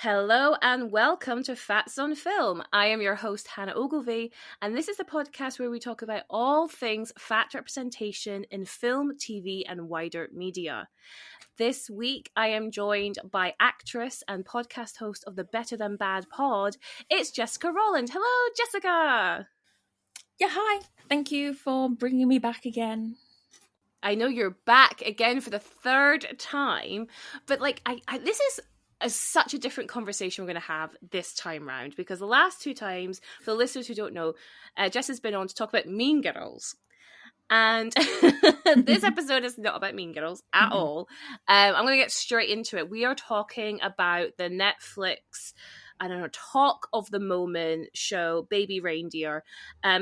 Hello and welcome to Fats on Film. I am your host, Hannah Ogilvie, and this is the podcast where we talk about all things fat representation in film, TV, and wider media. This week, I am joined by actress and podcast host of the Better Than Bad pod. It's Jessica Rolland. Hello, Jessica! Yeah, hi. Thank you for bringing me back again. I know you're back again for the third time, but this is such a different conversation we're going to have this time round, because the last two times, for the listeners who don't know, Jess has been on to talk about Mean Girls. And this episode is not about Mean Girls at all. I'm going to get straight into it. We are talking about the Netflix, talk of the moment show, Baby Reindeer.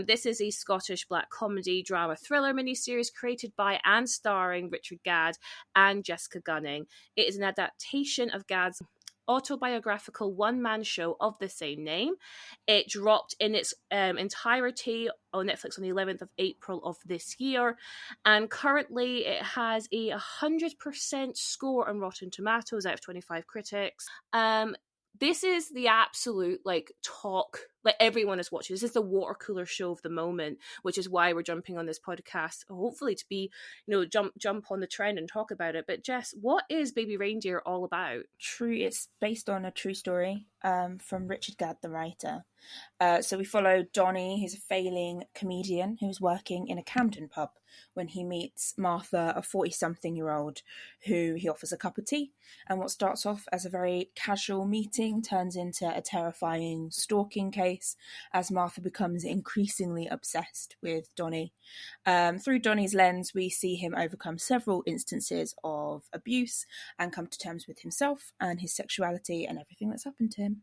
This is a Scottish black comedy drama thriller miniseries created by and starring Richard Gadd and Jessica Gunning. It is an adaptation of Gadd's autobiographical one-man show of the same name. It dropped in its entirety on Netflix on the 11th of April of this year, and currently it has a 100% score on Rotten Tomatoes out of 25 critics. This is the absolute talk, everyone is watching. This is the water cooler show of the moment, which is why we're jumping on this podcast, hopefully to be, jump on the trend and talk about it. But Jess, what is Baby Reindeer all about? It's based on a true story from Richard Gadd, the writer. So we follow Donny, who's a failing comedian who's working in a Camden pub when he meets Martha, a 40-something-year-old who he offers a cup of tea. And what starts off as a very casual meeting turns into a terrifying stalking case as Martha becomes increasingly obsessed with Donny. Through Donny's lens, we see him overcome several instances of abuse and come to terms with himself and his sexuality and everything that's happened to him.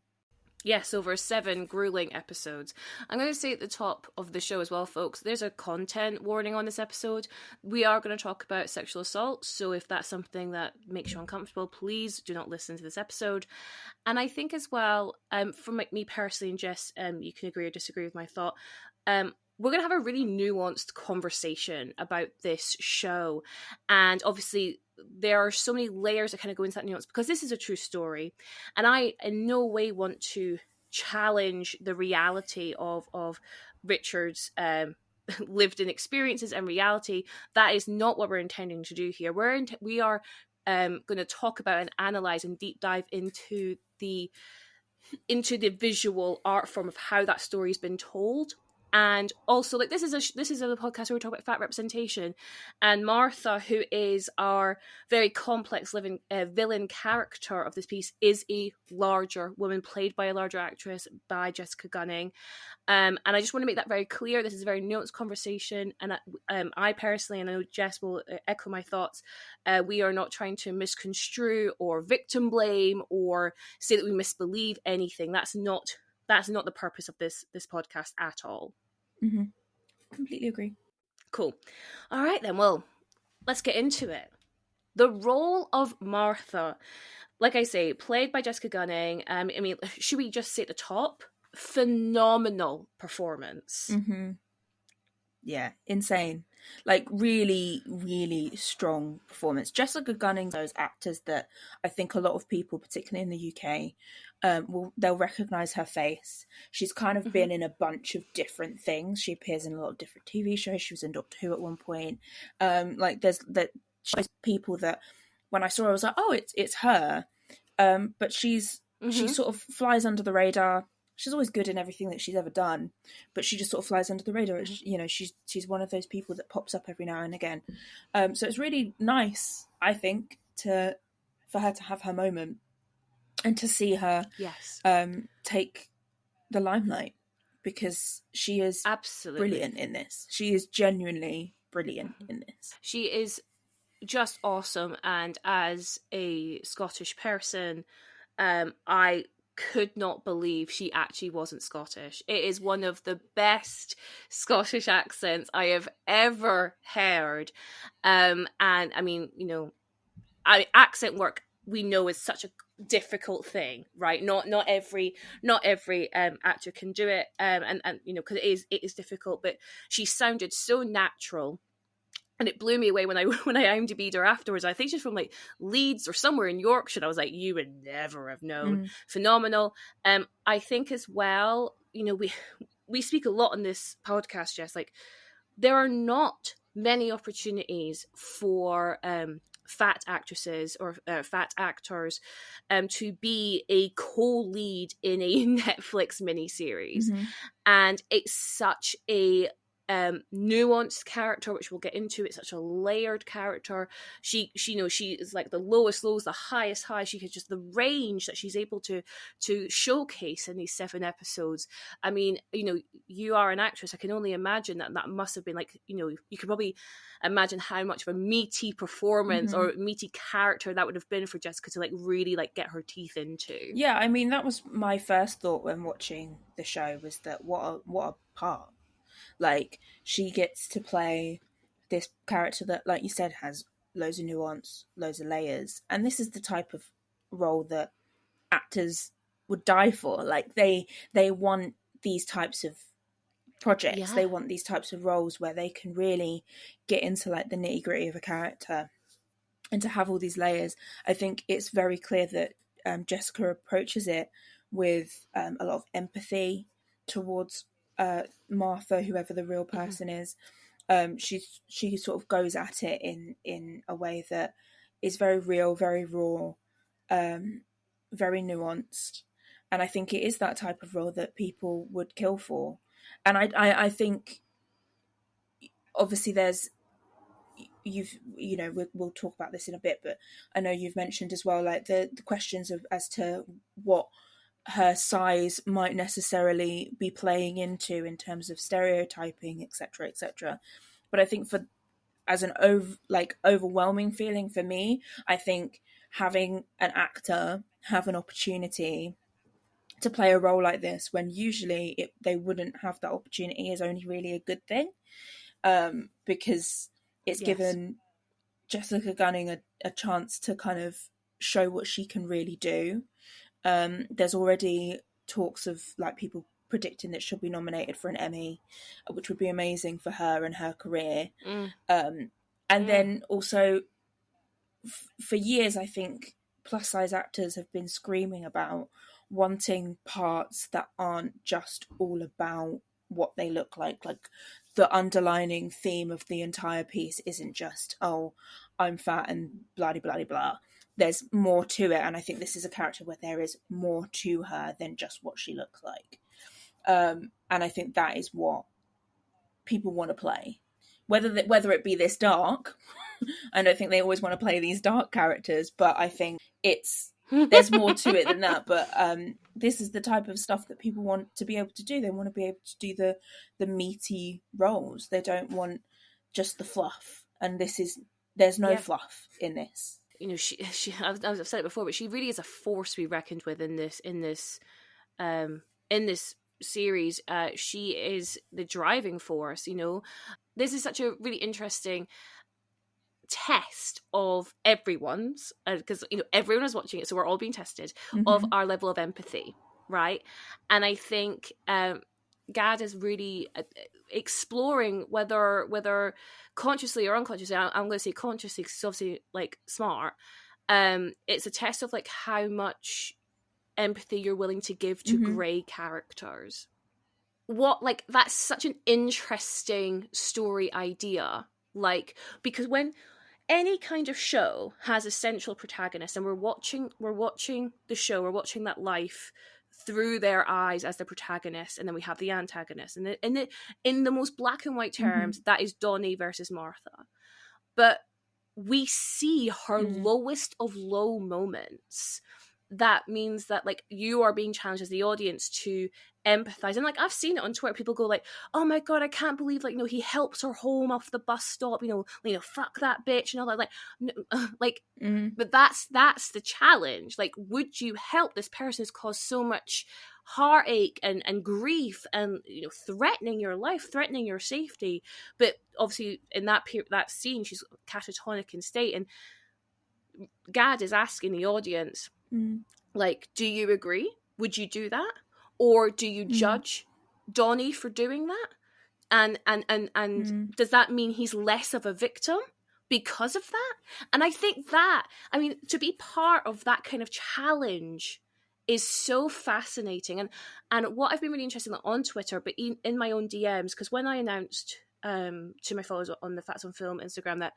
Yes, over 7 grueling episodes. I'm going to say at the top of the show as well, folks, there's a content warning on this episode. We are going to talk about sexual assault, so if that's something that makes you uncomfortable, please do not listen to this episode. And I think as well, from me personally, and Jess, you can agree or disagree with my thought, we're going to have a really nuanced conversation about this show. And obviously, there are so many layers that kind of go into that nuance because this is a true story. And I in no way want to challenge the reality of Richard's lived in experiences and reality. That is not what we're intending to do here. We are going to talk about and analyze and deep dive into the visual art form of how that story's been told. And also, this is a podcast where we talk about fat representation. And Martha, who is our very complex villain character of this piece, is a larger woman played by a larger actress, by Jessica Gunning. And I just want to make that very clear. This is a very nuanced conversation. And I personally, and I know Jess will echo my thoughts, we are not trying to misconstrue or victim blame or say that we misbelieve anything. That's not the purpose of this podcast at all. Mm-hmm. Completely agree. Cool. All right then, well, let's get into it. The role of Martha, like I say, played by Jessica Gunning. Should we just say at the top? Phenomenal performance. Mm-hmm. Yeah, insane. Really, really strong performance. Jessica Gunning, those actors that I think a lot of people, particularly in the UK, they'll recognise her face. She's kind of been in a bunch of different things. She appears in a lot of different TV shows. She was in Doctor Who at one point. There's people that when I saw her, I was like, oh, it's her. But she sort of flies under the radar. She's always good in everything that she's ever done, but she just sort of flies under the radar. She's one of those people that pops up every now and again. So it's really nice, I think, for her to have her moment and to see her take the limelight, because she is absolutely brilliant in this. She is genuinely brilliant in this. She is just awesome, and as a Scottish person, I could not believe she actually wasn't Scottish. It is one of the best Scottish accents I have ever heard. And I mean, accent work we know is such a difficult thing, right? Not every actor can do it, and because it is difficult. But she sounded so natural. And it blew me away when I when I IMDb'd her afterwards. I think she's from like Leeds or somewhere in Yorkshire. I was like, you would never have known. Phenomenal. I think as well, you know, we speak a lot on this podcast, Jess. Like, there are not many opportunities for fat actresses or fat actors to be a co-lead in a Netflix miniseries, and it's such a nuanced character, which we'll get into. It's such a layered character. She you know, she is like the lowest lows, the highest high. She has just the range that she's able to showcase in these 7 episodes. I mean, you know, you are an actress. I can only imagine that must have been like, you know, you could probably imagine how much of a meaty performance or meaty character that would have been for Jessica to like really like get her teeth into. Yeah, I mean, that was my first thought when watching the show, was that what a part. Like, she gets to play this character that, like you said, has loads of nuance, loads of layers. And this is the type of role that actors would die for. Like, they want these types of projects. Yeah. They want these types of roles where they can really get into like the nitty-gritty of a character and to have all these layers. I think it's very clear that Jessica approaches it with a lot of empathy towards Martha, whoever the real person is. She sort of goes at it in a way that is very real, very raw, very nuanced, and I think it is that type of role that people would kill for. And I think obviously there's, you know, we'll talk about this in a bit, but I know you've mentioned as well like the questions of as to what her size might necessarily be playing into in terms of stereotyping, etc., etc. But I think as an overwhelming feeling for me, I think having an actor have an opportunity to play a role like this when usually they wouldn't have that opportunity is only really a good thing, because it's given Jessica Gunning a chance to kind of show what she can really do. There's already talks of like people predicting that she'll be nominated for an Emmy, which would be amazing for her and her career. Then also for years, I think plus size actors have been screaming about wanting parts that aren't just all about what they look like the underlining theme of the entire piece isn't just, oh, I'm fat and blah blah blah blah. There's more to it, and I think this is a character where there is more to her than just what she looks like. And I think that is what people want to play, whether it be this dark. I don't think they always want to play these dark characters, but I think there's more to it than that. But this is the type of stuff that people want to be able to do. They want to be able to do the meaty roles. They don't want just the fluff, and there's no fluff in this. You know, she I've said it before, but she really is a force to be reckoned with in this series. She is the driving force. You know, this is such a really interesting test of everyone's, because you know everyone is watching it, so we're all being tested of our level of empathy, right? And I think Gadd is really exploring whether consciously or unconsciously, I'm going to say consciously because it's obviously like smart, it's a test of like how much empathy you're willing to give to grey characters. That's such an interesting story idea, like, because when any kind of show has a central protagonist and we're watching the show, we're watching that life through their eyes as the protagonist, and then we have the antagonist, and in the most black and white terms, that is Donny versus Martha. But we see her lowest of low moments. That means that like you are being challenged as the audience to empathize. And like I've seen it on Twitter, people go like, oh my god, I can't believe like, you know, he helps her home off the bus stop, you know, fuck that bitch and all that, like no, like but that's the challenge. Like, would you help this person who's caused so much heartache and grief and, you know, threatening your life, threatening your safety? But obviously in that scene she's catatonic in state, and Gadd is asking the audience, like, do you agree? Would you do that? Or do you judge Donny for doing that? And does that mean he's less of a victim because of that? And I think that, I mean, to be part of that kind of challenge is so fascinating. And what I've been really interested in on Twitter, but in my own DMs, because when I announced to my followers on the Facts on Film Instagram that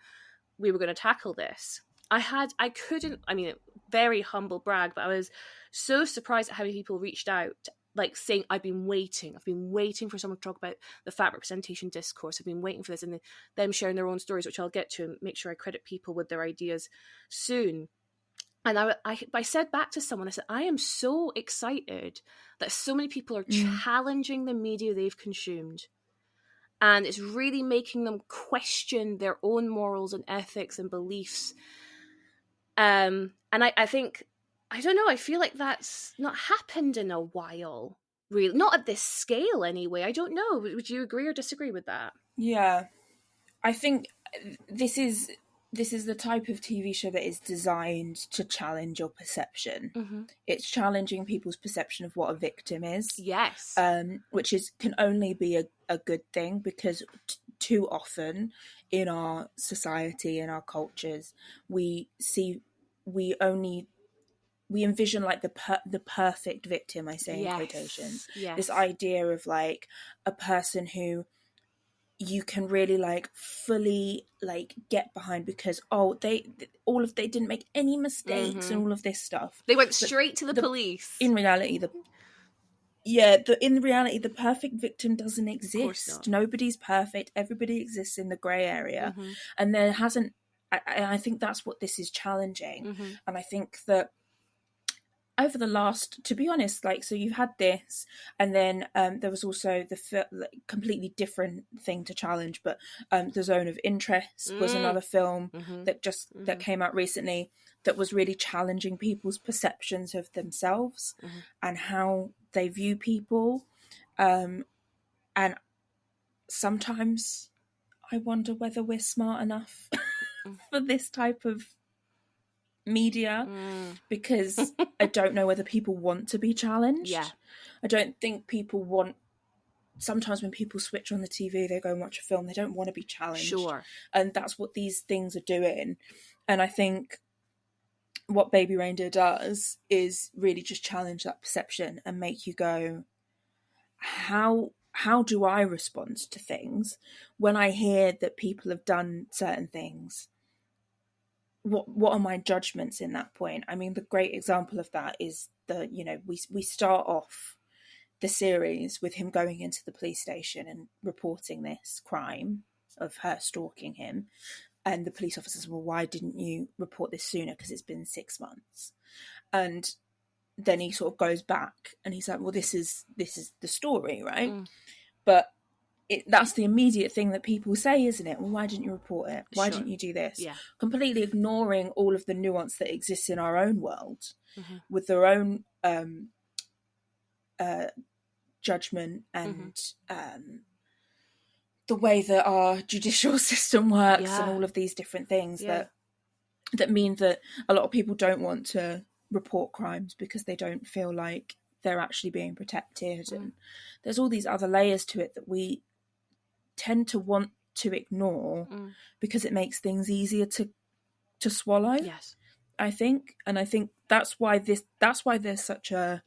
we were going to tackle this, I couldn't, I mean, very humble brag, but I was so surprised at how many people reached out, like saying, I've been waiting for someone to talk about the fat representation discourse. I've been waiting for this, and them sharing their own stories, which I'll get to and make sure I credit people with their ideas soon. And I said back to someone, I said, I am so excited that so many people are challenging the media they've consumed. And it's really making them question their own morals and ethics and beliefs. And I think, I don't know, I feel like that's not happened in a while, really. Not at this scale, anyway. I don't know. Would you agree or disagree with that? Yeah. I think this is the type of TV show that is designed to challenge your perception. Mm-hmm. It's challenging people's perception of what a victim is. Yes. Which can only be a good thing, because too often in our society, in our cultures, we envision like the perfect victim, I say in quotations. Yes. This idea of like a person who you can really like fully like get behind because they didn't make any mistakes and all of this stuff. They went straight to the police. In reality, the perfect victim doesn't exist. Nobody's perfect. Everybody exists in the grey area, and there hasn't. I think that's what this is challenging, and I think that over the last, to be honest, like, so you've had this, and then there was also the completely different thing to challenge, but The Zone of Interest was another film that came out recently that was really challenging people's perceptions of themselves and how they view people. And sometimes I wonder whether we're smart enough for this type of media, because I don't know whether people want to be challenged. I don't think people want, sometimes when people switch on the TV, they go and watch a film, they don't want to be challenged. And that's what these things are doing. And I think what Baby Reindeer does is really just challenge that perception and make you go, how do I respond to things when I hear that people have done certain things? What are my judgments in that point? I mean, the great example of that is we start off the series with him going into the police station and reporting this crime of her stalking him, and the police officer says, well, why didn't you report this sooner? Because it's been 6 months. And then he sort of goes back and he's like, well, this is the story, right? But that's the immediate thing that people say, isn't it? Well, why didn't you report it? Why didn't you do this? Completely ignoring all of the nuance that exists in our own world with their own judgment and the way that our judicial system works and all of these different things that mean that a lot of people don't want to report crimes because they don't feel like they're actually being protected. And there's all these other layers to it that we tend to want to ignore because it makes things easier to swallow. I think, and I think that's why there's such a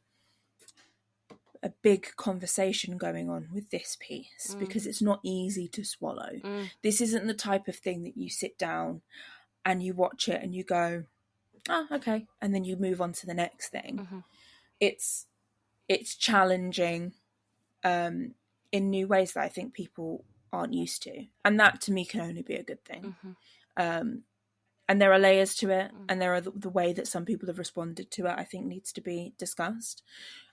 big conversation going on with this piece, because it's not easy to swallow. This isn't the type of thing that you sit down and you watch it and you go, oh, okay, and then you move on to the next thing. It's challenging in new ways that I think people aren't used to, and that to me can only be a good thing. And there are layers to it, and there are the way that some people have responded to it, I think needs to be discussed.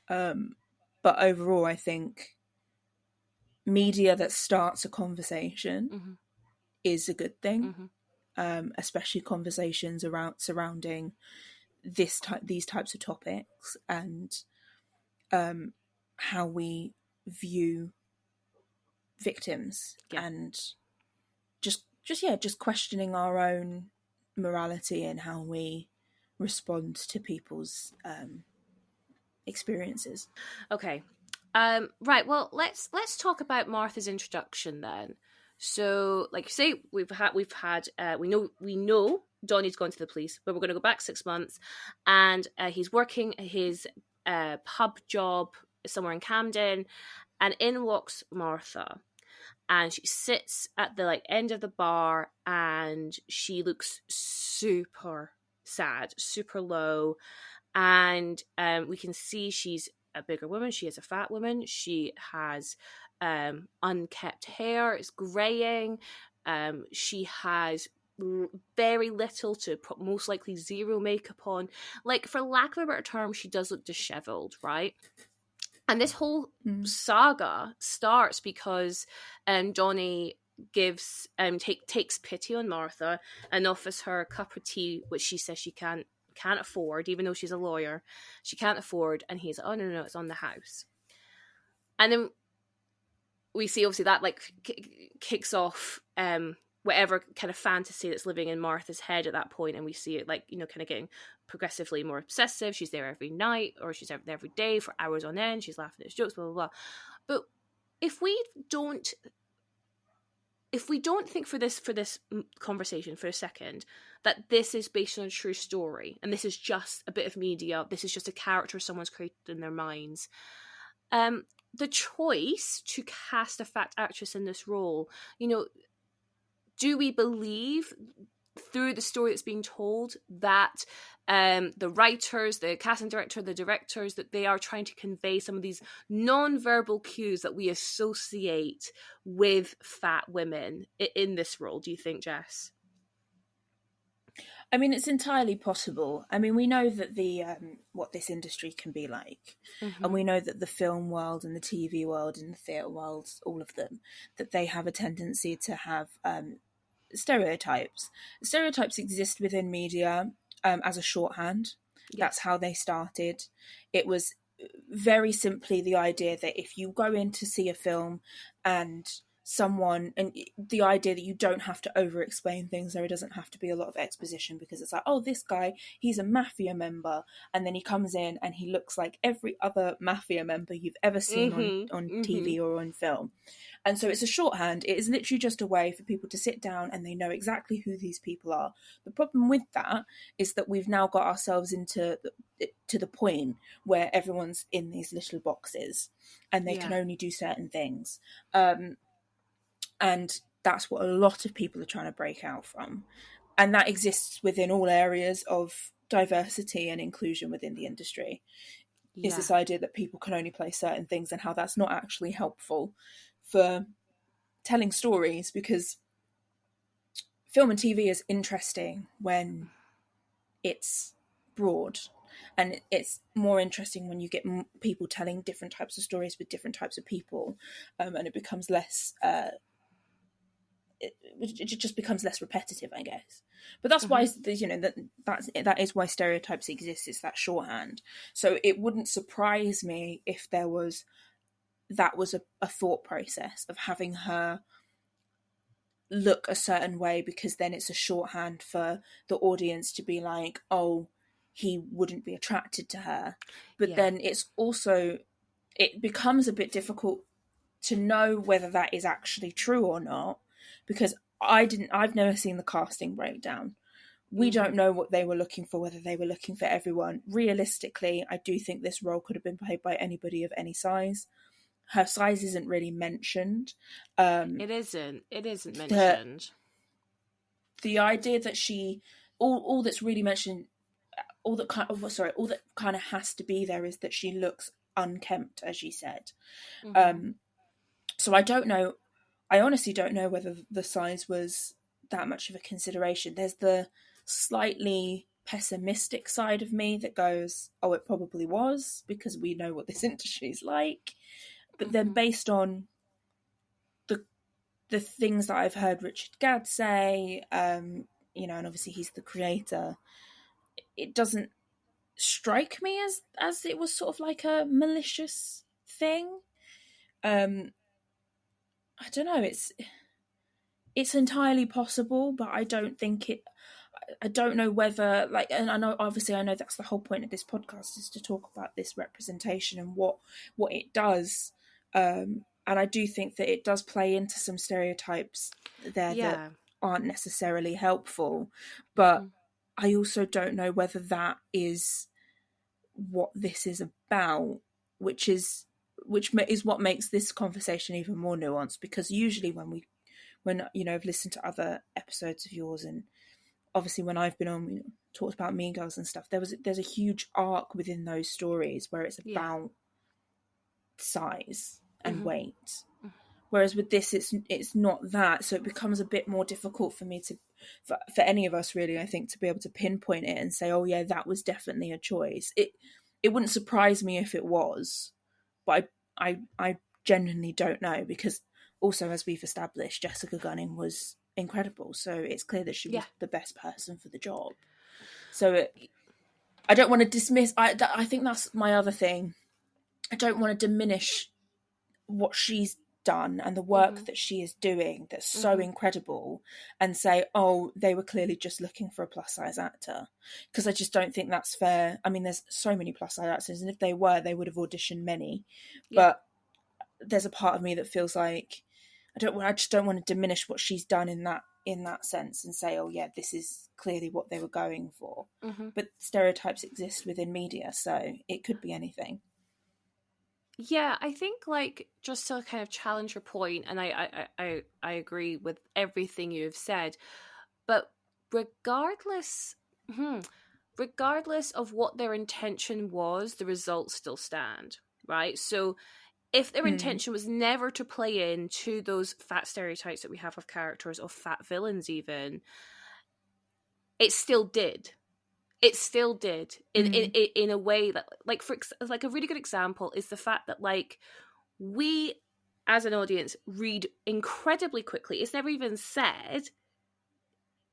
But overall, I think media that starts a conversation is a good thing, especially conversations surrounding these types of topics, and how we view victims, and just questioning our own morality and how we respond to people's experiences. Okay. Right. Well, let's talk about Martha's introduction then. So, like you say, we know Donny's gone to the police, but we're going to go back 6 months, and he's working his pub job somewhere in Camden, and in walks Martha, and she sits at the end of the bar, and she looks super sad, super low, and we can see she's a bigger woman. She is a fat woman. She has unkept hair. It's graying. She has very little to most likely zero makeup on. For lack of a better term, she does look disheveled, right? And this whole saga starts because Donny takes pity on Martha and offers her a cup of tea, which she says she can't afford, even though she's a lawyer. She can't afford, and he's like, oh no, it's on the house. And then we see obviously that kicks off whatever kind of fantasy that's living in Martha's head at that point, and we see it kind of getting progressively more obsessive. She's there every night, or she's there every day for hours on end. She's laughing at his jokes, blah blah blah. But if we don't think for this conversation for a second that this is based on a true story, and this is just a bit of media, this is just a character someone's created in their minds, the choice to cast a fat actress in this role, do we believe through the story that's being told that the writers, the casting director, the directors, that they are trying to convey some of these non-verbal cues that we associate with fat women in this role? Do you think, Jess? I mean, it's entirely possible. I mean, we know that the what this industry can be like, and we know that the film world and the TV world and the theatre world, all of them, that they have a tendency to have stereotypes. Stereotypes exist within media as a shorthand. Yes. That's how they started. It was very simply the idea that if you go in to see a film and the idea that you don't have to over explain things, there doesn't have to be a lot of exposition, because it's like, oh, this guy, he's a mafia member, and then he comes in and he looks like every other mafia member you've ever seen on TV or on film. And so it's a shorthand. It is literally just a way for people to sit down and they know exactly who these people are. The problem with that is that we've now got ourselves to the point where everyone's in these little boxes and they can only do certain things. And that's what a lot of people are trying to break out from. And that exists within all areas of diversity and inclusion within the industry. Is this idea that people can only play certain things, and how that's not actually helpful for telling stories, because film and TV is interesting when it's broad, and it's more interesting when you get people telling different types of stories with different types of people, and it becomes less it just becomes less repetitive, I guess. But that's why that is why stereotypes exist. It's that shorthand. So it wouldn't surprise me if that was a thought process of having her look a certain way, because then it's a shorthand for the audience to be like, oh, he wouldn't be attracted to her. But then it becomes a bit difficult to know whether that is actually true or not, because I've never seen the casting breakdown. We don't know what they were looking for, whether they were looking for everyone. Realistically, I do think this role could have been played by anybody of any size. Her size isn't really mentioned. It isn't mentioned. The idea that all that's really mentioned, all that kind of has to be there is that she looks unkempt, as you said. So I don't know. I honestly don't know whether the size was that much of a consideration. There's the slightly pessimistic side of me that goes, oh, it probably was, because we know what this industry is like. But then based on the things that I've heard Richard Gadd say, and obviously he's the creator, it doesn't strike me as it was sort of like a malicious thing. I don't know. It's entirely possible, but I don't think it. I don't know whether, like, and I know that's the whole point of this podcast, is to talk about this representation and what it does. And I do think that it does play into some stereotypes there that Yeah. aren't necessarily helpful. But Mhm. I also don't know whether that is what this is about, which is what makes this conversation even more nuanced. Because usually when I've listened to other episodes of yours, and obviously when I've been on, talked about Mean Girls and stuff, there's a huge arc within those stories where it's Yeah. about size and Mhm. weight. Whereas with this, it's not that, so it becomes a bit more difficult for me for any of us, really, I think, to be able to pinpoint it and say, oh yeah, that was definitely a choice. It wouldn't surprise me if it was, but I genuinely don't know, because also, as we've established, Jessica Gunning was incredible, so it's clear that she Yeah. was the best person for the job. So I don't want to dismiss. I think that's my other thing. I don't want to diminish what she's done and the work that she is doing that's so incredible, and say, oh, they were clearly just looking for a plus size actor, because I just don't think that's fair. I mean, there's so many plus size actors, and if they were, they would have auditioned many. Yeah. But there's a part of me that feels like I just don't want to diminish what she's done in that sense, and say, oh yeah, this is clearly what they were going for. But stereotypes exist within media, so it could be anything. Yeah, I think, like, just to kind of challenge your point, and I agree with everything you've said, but regardless, regardless of what their intention was, the results still stand, right? So if their intention was never to play into those fat stereotypes that we have of characters, of fat villains even, it still did. It still did in a way that, like, like, a really good example is the fact that, like, we as an audience read incredibly quickly. It's never even said.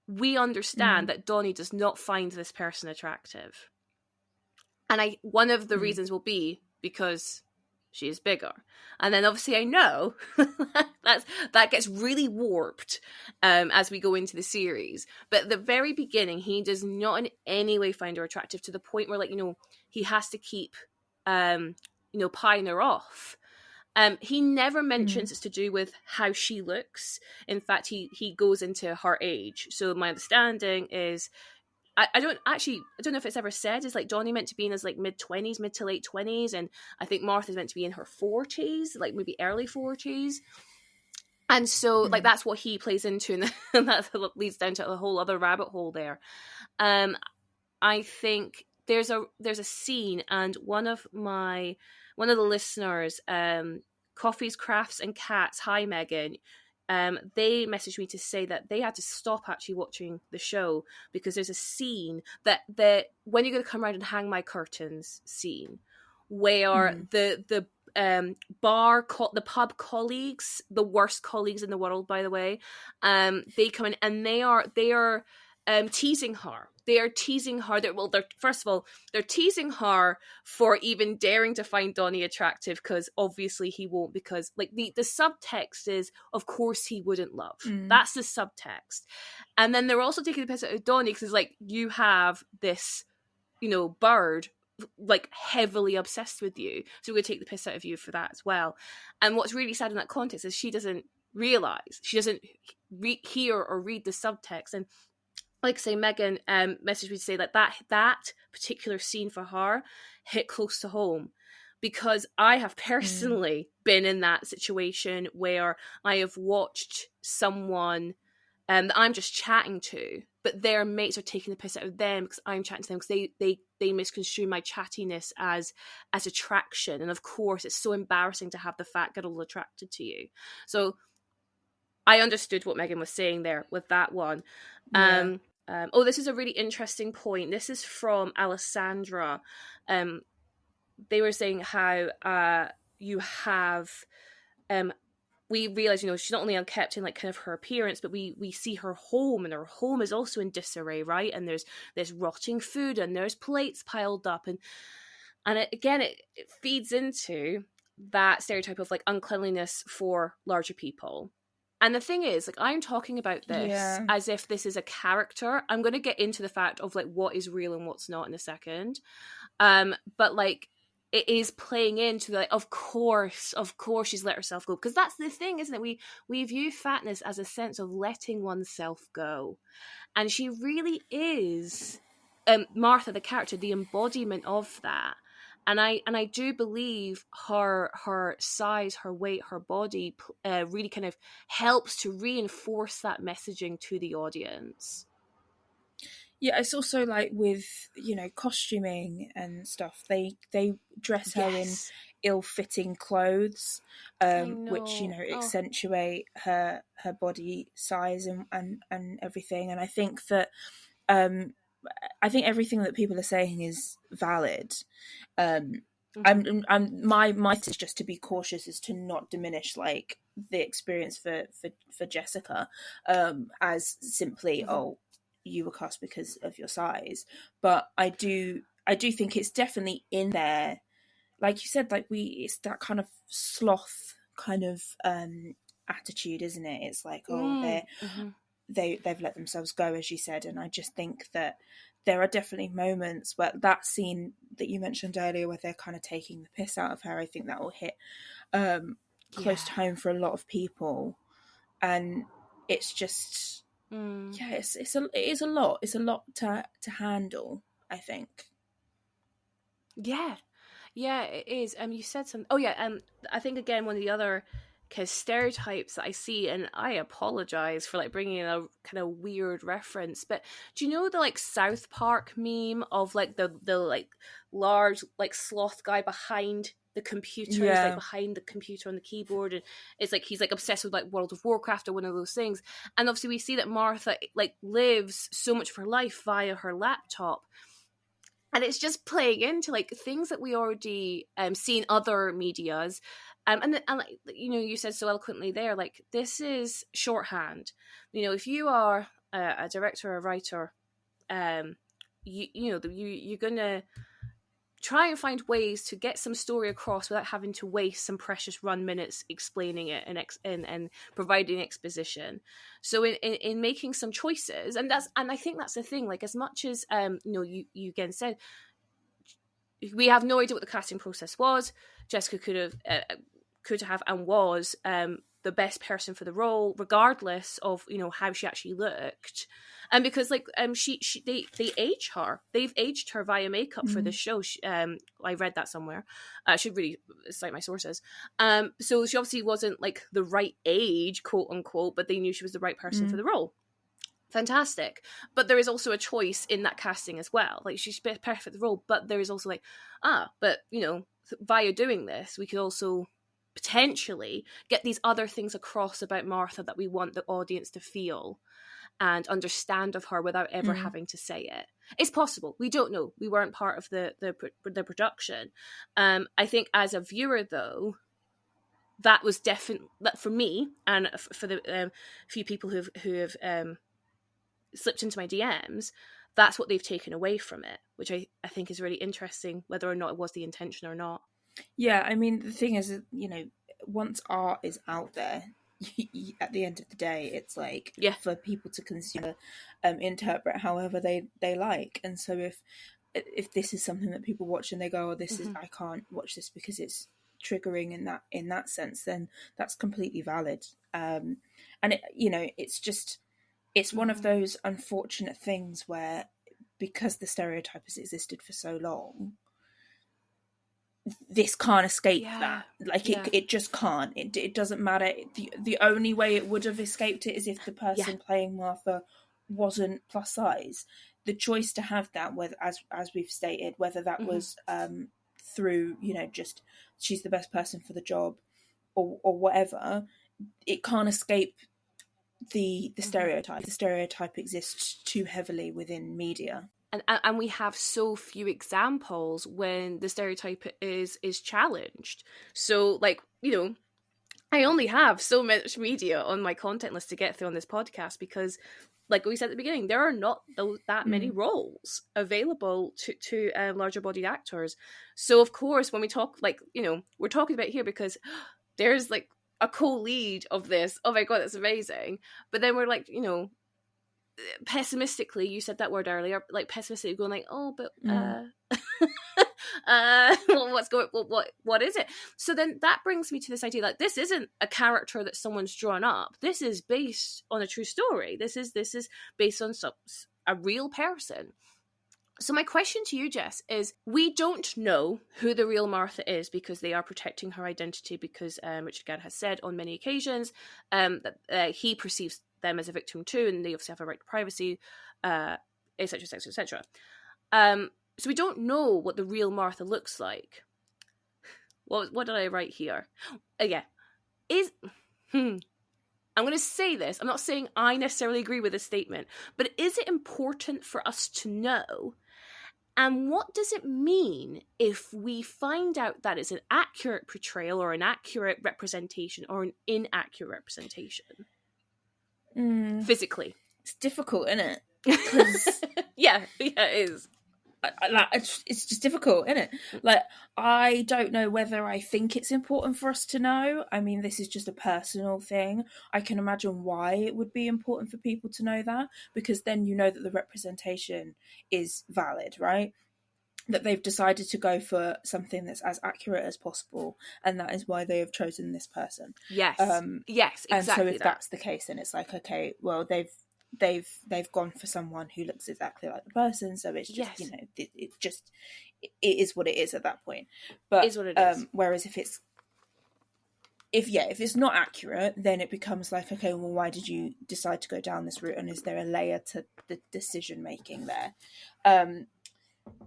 We understand that Donny does not find this person attractive, and one of the reasons will be because she is bigger. And then obviously I know that gets really warped as we go into the series. But at the very beginning, he does not in any way find her attractive, to the point where, like, he has to keep pieing her off. He never mentions it's to do with how she looks. In fact, he goes into her age. So my understanding is, I don't know if it's ever said, is, like, Donny meant to be in his, like, mid-20s, mid to late 20s, and I think Martha's meant to be in her 40s, like maybe early 40s. And so, like, that's what he plays into, and that leads down to a whole other rabbit hole there. I think there's a scene, and one of the listeners, Coffees, Crafts and Cats, hi Megan, they messaged me to say that they had to stop actually watching the show because there's a scene that when you're going to come around and hang my curtains scene, where the pub colleagues, the worst colleagues in the world, by the way, they come in and they are teasing her. They are teasing her. They're teasing her for even daring to find Donny attractive, because obviously he won't, because, like, the subtext is, of course he wouldn't love. That's the subtext. And then they're also taking the piss out of Donny, because it's like, you have this, bird, like, heavily obsessed with you, so we're going to take the piss out of you for that as well. And what's really sad in that context is she doesn't realize, she doesn't hear or read the subtext. And like, say, Megan messaged me to say that particular scene for her hit close to home, because I have personally been in that situation where I have watched someone that I'm just chatting to, but their mates are taking the piss out of them because I'm chatting to them, because they misconstrue my chattiness as attraction. And of course, it's so embarrassing to have the fat girl attracted to you. So I understood what Megan was saying there with that one. Yeah. This is a really interesting point. This is from Alessandra. They were saying how you have... we realize, she's not only unkept in, like, kind of her appearance, but we see her home, and her home is also in disarray, right? And there's rotting food, and there's plates piled up, and it feeds into that stereotype of, like, uncleanliness for larger people. And the thing is, like, I'm talking about this Yeah. as if this is a character. I'm going to get into the fact of like what is real and what's not in a second. But like, it is playing into like, of course she's let herself go, because that's the thing, isn't it? We view fatness as a sense of letting oneself go, and she really is, Martha, the character, the embodiment of that. And I do believe her size, her weight, her body really kind of helps to reinforce that messaging to the audience. Yeah, it's also like with, you know, costuming and stuff. They dress her in ill-fitting clothes, which, you know, accentuate her body size and everything. And I think that I think everything that people are saying is valid. My is just to be cautious, is to not diminish like the experience for Jessica as simply you were cast because of your size. But I do think it's definitely in there, like you said, like it's that kind of sloth kind of attitude, isn't it? It's like, they've let themselves go, as you said. And I just think that there are definitely moments where that scene that you mentioned earlier, where they're kind of taking the piss out of her, I think that will hit close to home for a lot of people. And it's just it is a lot to handle, I think. Yeah, it is. You said something. Oh yeah, I think again one of the other kind of stereotypes that I see, and I apologize for like bringing in a kind of weird reference, but do you know the like South Park meme of like the like large like sloth guy behind the computer, like behind the computer on the keyboard, and it's like he's like obsessed with like World of Warcraft or one of those things. And obviously we see that Martha like lives so much of her life via her laptop. And it's just playing into like things that we already see in other medias. And like, you know, you said so eloquently there, like, this is shorthand. You know, if you are a director or a writer, you're going to try and find ways to get some story across without having to waste some precious run minutes explaining it and providing exposition. So in making some choices, and I think that's the thing, like, as much as you again said we have no idea what the casting process was, Jessica could have and was the best person for the role, regardless of, you know, how she actually looked. And because like they age her, they've aged her via makeup for this show. I read that somewhere. I should really cite my sources. So she obviously wasn't like the right age, quote unquote, but they knew she was the right person for the role. Fantastic. But there is also a choice in that casting as well. Like, she's perfect for the role, but there is also like, but you know, via doing this, we could also potentially get these other things across about Martha that we want the audience to feel and understand of her without ever having to say it. It's possible. We don't know. We weren't part of the production. I think as a viewer, though, that was definitely, that for me and for the few people who have slipped into my DMs, that's what they've taken away from it, which I think is really interesting, whether or not it was the intention or not. Yeah, I mean, the thing is, you know, once art is out there, at the end of the day, it's like for people to consume, interpret however they like. And so if this is something that people watch and they go, oh, this is, I can't watch this because it's triggering in that sense, then that's completely valid. And it, you know, it's just, it's one of those unfortunate things where, because the stereotype has existed for so long, this can't escape that. Like, it just can't. It doesn't matter. The only way it would have escaped it is if the person playing Martha wasn't plus size. The choice to have that, whether, as we've stated, whether that was through, you know, just she's the best person for the job or whatever, it can't escape the stereotype. The stereotype exists too heavily within media. And we have so few examples when the stereotype is challenged. So, like, you know, I only have so much media on my content list to get through on this podcast because, like we said at the beginning, there are not that many roles available to larger bodied actors. So, of course, when we talk, like, you know, we're talking about here because there's like a co-lead of this. Oh my god, that's amazing. But then we're like, pessimistically, you said that word earlier, like pessimistically going like, oh, but what is it? So then that brings me to this idea, like, this isn't a character that someone's drawn up. This is based on a true story. This is based on a real person. So my question to you, Jess, is we don't know who the real Martha is because they are protecting her identity because Richard Gadd has said on many occasions that he perceives them as a victim too, and they obviously have a right to privacy, etc., etc., etc. So we don't know what the real Martha looks like. What did I write here? I'm going to say this. I'm not saying I necessarily agree with this statement, but is it important for us to know? And what does it mean if we find out that it's an accurate portrayal or an accurate representation or an inaccurate representation? Physically. It's difficult, isn't it? 'Cause yeah, it is. It's just difficult, isn't it? Like, I don't know whether I think it's important for us to know. I mean, this is just a personal thing. I can imagine why it would be important for people to know that, because then you know that the representation is valid, right? That they've decided to go for something that's as accurate as possible, and that is why they have chosen this person. Yes. Yes, exactly. And so if that's the case, then it's like, okay, well, they've gone for someone who looks exactly like the person, so it's just it is what it is at that point. But it is what it is. Whereas if it's not accurate, then it becomes like, okay, well, why did you decide to go down this route, and is there a layer to the decision making there?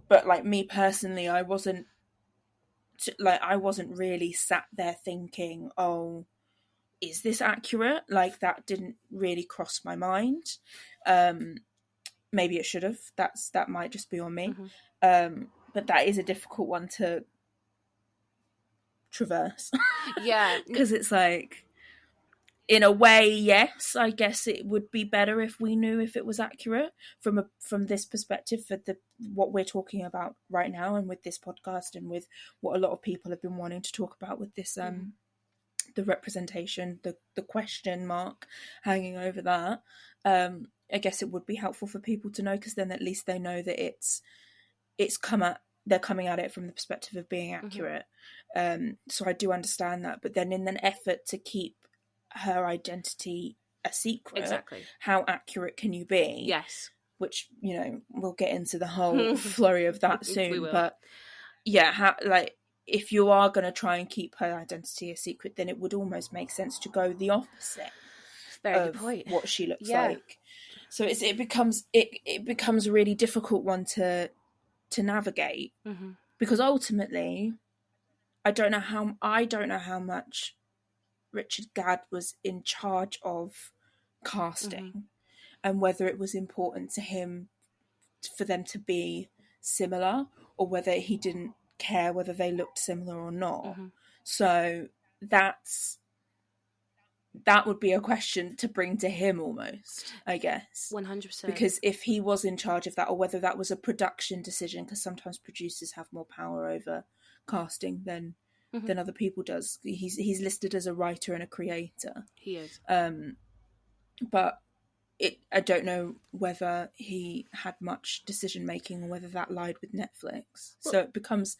But like me personally, I wasn't really sat there thinking, oh, is this accurate? Like, that didn't really cross my mind. Maybe it should have. That might just be on me. But that is a difficult one to traverse. Yeah. Because it's like, in a way, yes, I guess it would be better if we knew if it was accurate from this perspective, for what we're talking about right now, and with this podcast, and with what a lot of people have been wanting to talk about with this the representation, the question mark hanging over that. I guess it would be helpful for people to know, because then at least they know that they're coming at it from the perspective of being accurate. So I do understand that, but then in an effort to keep her identity a secret, exactly, how accurate can you be? Yes. Which, we'll get into the whole flurry of that soon. We will. But yeah, if you are going to try and keep her identity a secret, then it would almost make sense to go the opposite. Very good point. What she looks like. So it becomes a really difficult one to navigate, because ultimately, I don't know how much Richard Gadd was in charge of casting, and whether it was important to him for them to be similar, or whether he didn't care whether they looked similar or not. So that would be a question to bring to him almost, I guess. 100%. Because if he was in charge of that, or whether that was a production decision, because sometimes producers have more power over casting than other people does. He's listed as a writer and a creator. He is. But I don't know whether he had much decision making, or whether that lied with Netflix. Well, so it becomes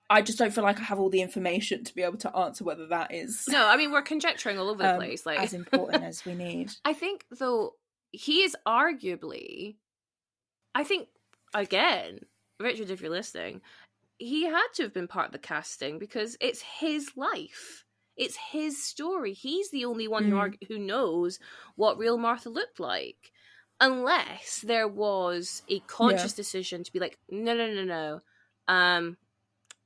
I just don't feel like I have all the information to be able to answer whether that is. No, I mean, we're conjecturing all over the place, like as important as we need. I think, though, he is arguably, I think, again, Richard, if you're listening, he had to have been part of the casting, because it's his life. It's his story. He's the only one who knows what real Martha looked like. Unless there was a conscious decision to be like, no.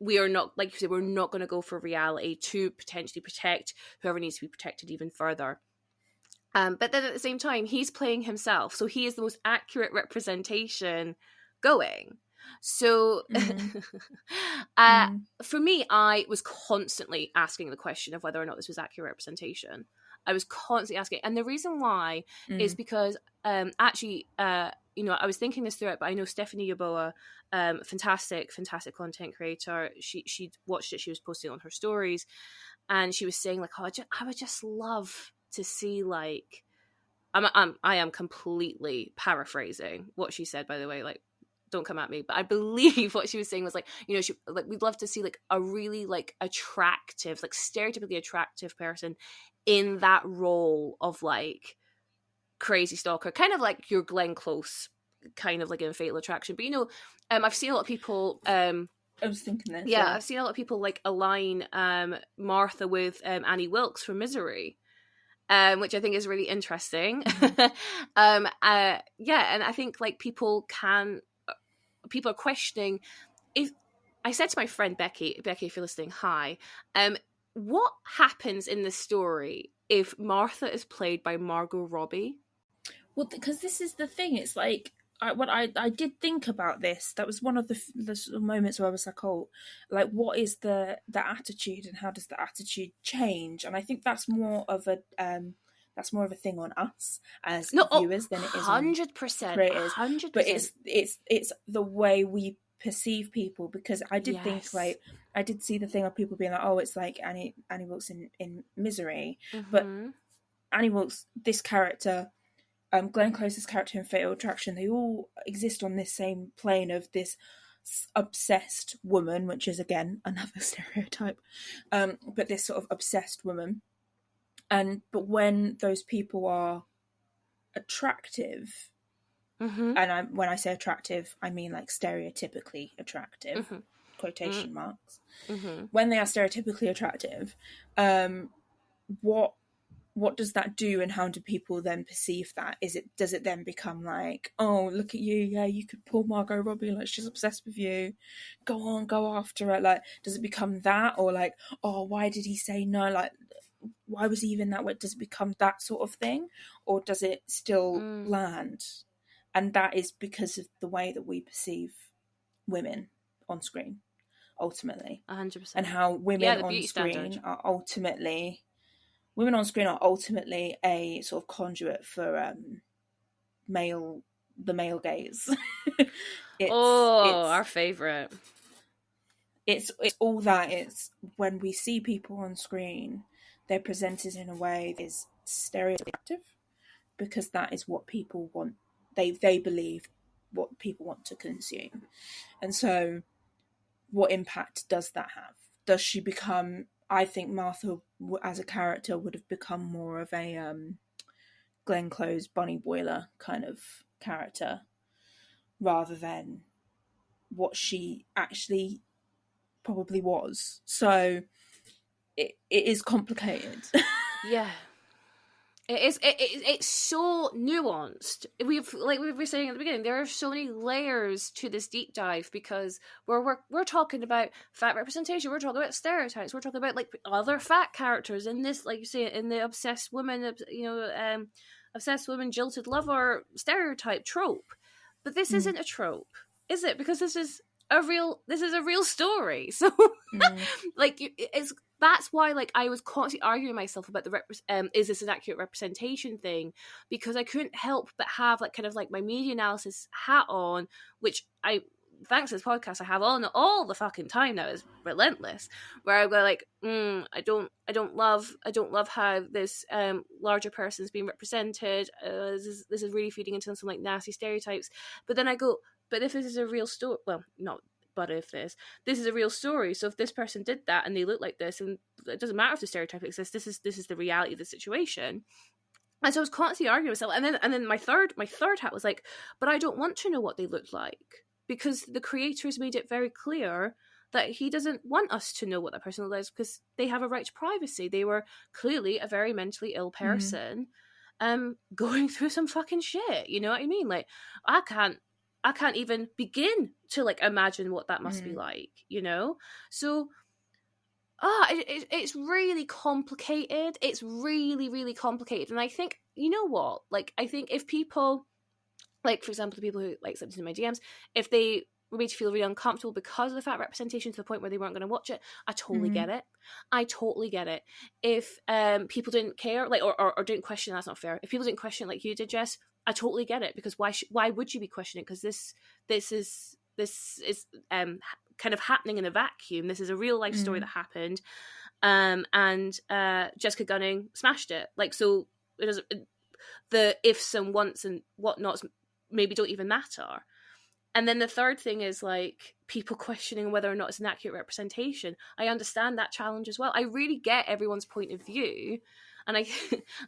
We are not, like you said, we're not going to go for reality to potentially protect whoever needs to be protected even further. But then at the same time, he's playing himself. So he is the most accurate representation going. So for me, I was constantly asking the question of whether or not this was accurate representation. I was constantly asking. And the reason why is because actually, I was thinking this throughout, but I know Stephanie Yaboa, fantastic content creator. She watched it. She was posting on her stories. and she was saying like, oh, I would just love to see like, I am completely paraphrasing what she said, by the way, like, don't come at me, but I believe what she was saying was like, you know, she like, we'd love to see like a really like attractive, like stereotypically attractive person in that role of like crazy stalker, kind of like your Glenn Close, kind of like in Fatal Attraction. But you know, I've seen a lot of people. I was thinking this. Yeah, I've seen a lot of people like align Martha with Annie Wilkes from Misery. Which I think is really interesting. Yeah, and I think like people are questioning. If I said to my friend Becky, if you're listening, hi, what happens in the story if Martha is played by Margot Robbie? Well, because this is the thing. It's like I did think about this. That was one of the sort of moments where I was like, oh, like what is the attitude and how does the attitude change? And I think that's more of a thing on us as viewers than it is 100%, creators. 100%. But it's the way we perceive people, because I did think like I did see the thing of people being like, oh, it's like Annie Wilkes in Misery, but Annie Wilkes, this character. Glenn Close's character in Fatal Attraction, they all exist on this same plane of this obsessed woman, which is again another stereotype, but this sort of obsessed woman. But when those people are attractive, and when I say attractive, I mean like stereotypically attractive, quotation marks. When they are stereotypically attractive, what does that do, and how do people then perceive that? Does it then become like, oh, look at you, yeah, you could pull Margot Robbie, like she's obsessed with you, go on, go after her? Like, does it become that, or like, oh, why did he say no? Like, why was he even that way? Does it become that sort of thing, or does it still land? And that is because of the way that we perceive women on screen, ultimately, 100%, and how women on screen are ultimately. Women on screen are ultimately a sort of conduit for the male gaze. it's our favourite. It's all that. It's when we see people on screen, they're presented in a way that is stereotypical, because that is what people want. They believe what people want to consume. And so what impact does that have? Does she become... I think Martha, as a character, would have become more of a Glenn Close, Bunny Boiler kind of character, rather than what she actually probably was. So it is complicated. Yeah. It is. It's so nuanced. We were saying at the beginning, there are so many layers to this deep dive, because we're talking about fat representation, we're talking about stereotypes, we're talking about like other fat characters in this, like you say, in the obsessed woman, obsessed woman, jilted lover stereotype trope. But this isn't a trope, is it? Because this is a real story. So like it's. That's why, like, I was constantly arguing myself about the is this an accurate representation thing, because I couldn't help but have like kind of like my media analysis hat on, which thanks to this podcast I have on all the fucking time now. Is relentless, where I go like, I don't love how this larger person's being represented. This is really feeding into some like nasty stereotypes. But then I go, but if this is a real story, well, not. But if this is a real story, so if this person did that and they look like this, and it doesn't matter if the stereotype exists, this is the reality of the situation. And so I was constantly arguing with myself, and then my third hat was like, but I don't want to know what they look like, because the creators made it very clear that he doesn't want us to know what that person looks like, because they have a right to privacy. They were clearly a very mentally ill person, going through some fucking shit. You know what I mean? Like, I can't even begin to like imagine what that must be like, you know? So, it's really complicated. It's really, really complicated. And I think, you know what? Like, I think if people, like, for example, the people who like sent in my DMs, if they were made to feel really uncomfortable because of the fat representation to the point where they weren't going to watch it, I totally get it. I totally get it. If people didn't care, like, or didn't question, that's not fair. If people didn't question like you did, Jess, I totally get it, because why would you be questioning? Because this is kind of happening in a vacuum. This is a real life story that happened, and Jessica Gunning smashed it. Like, so it doesn't, the ifs and wants and whatnots maybe don't even matter. And then the third thing is like people questioning whether or not it's an accurate representation. I understand that challenge as well. I really get everyone's point of view. And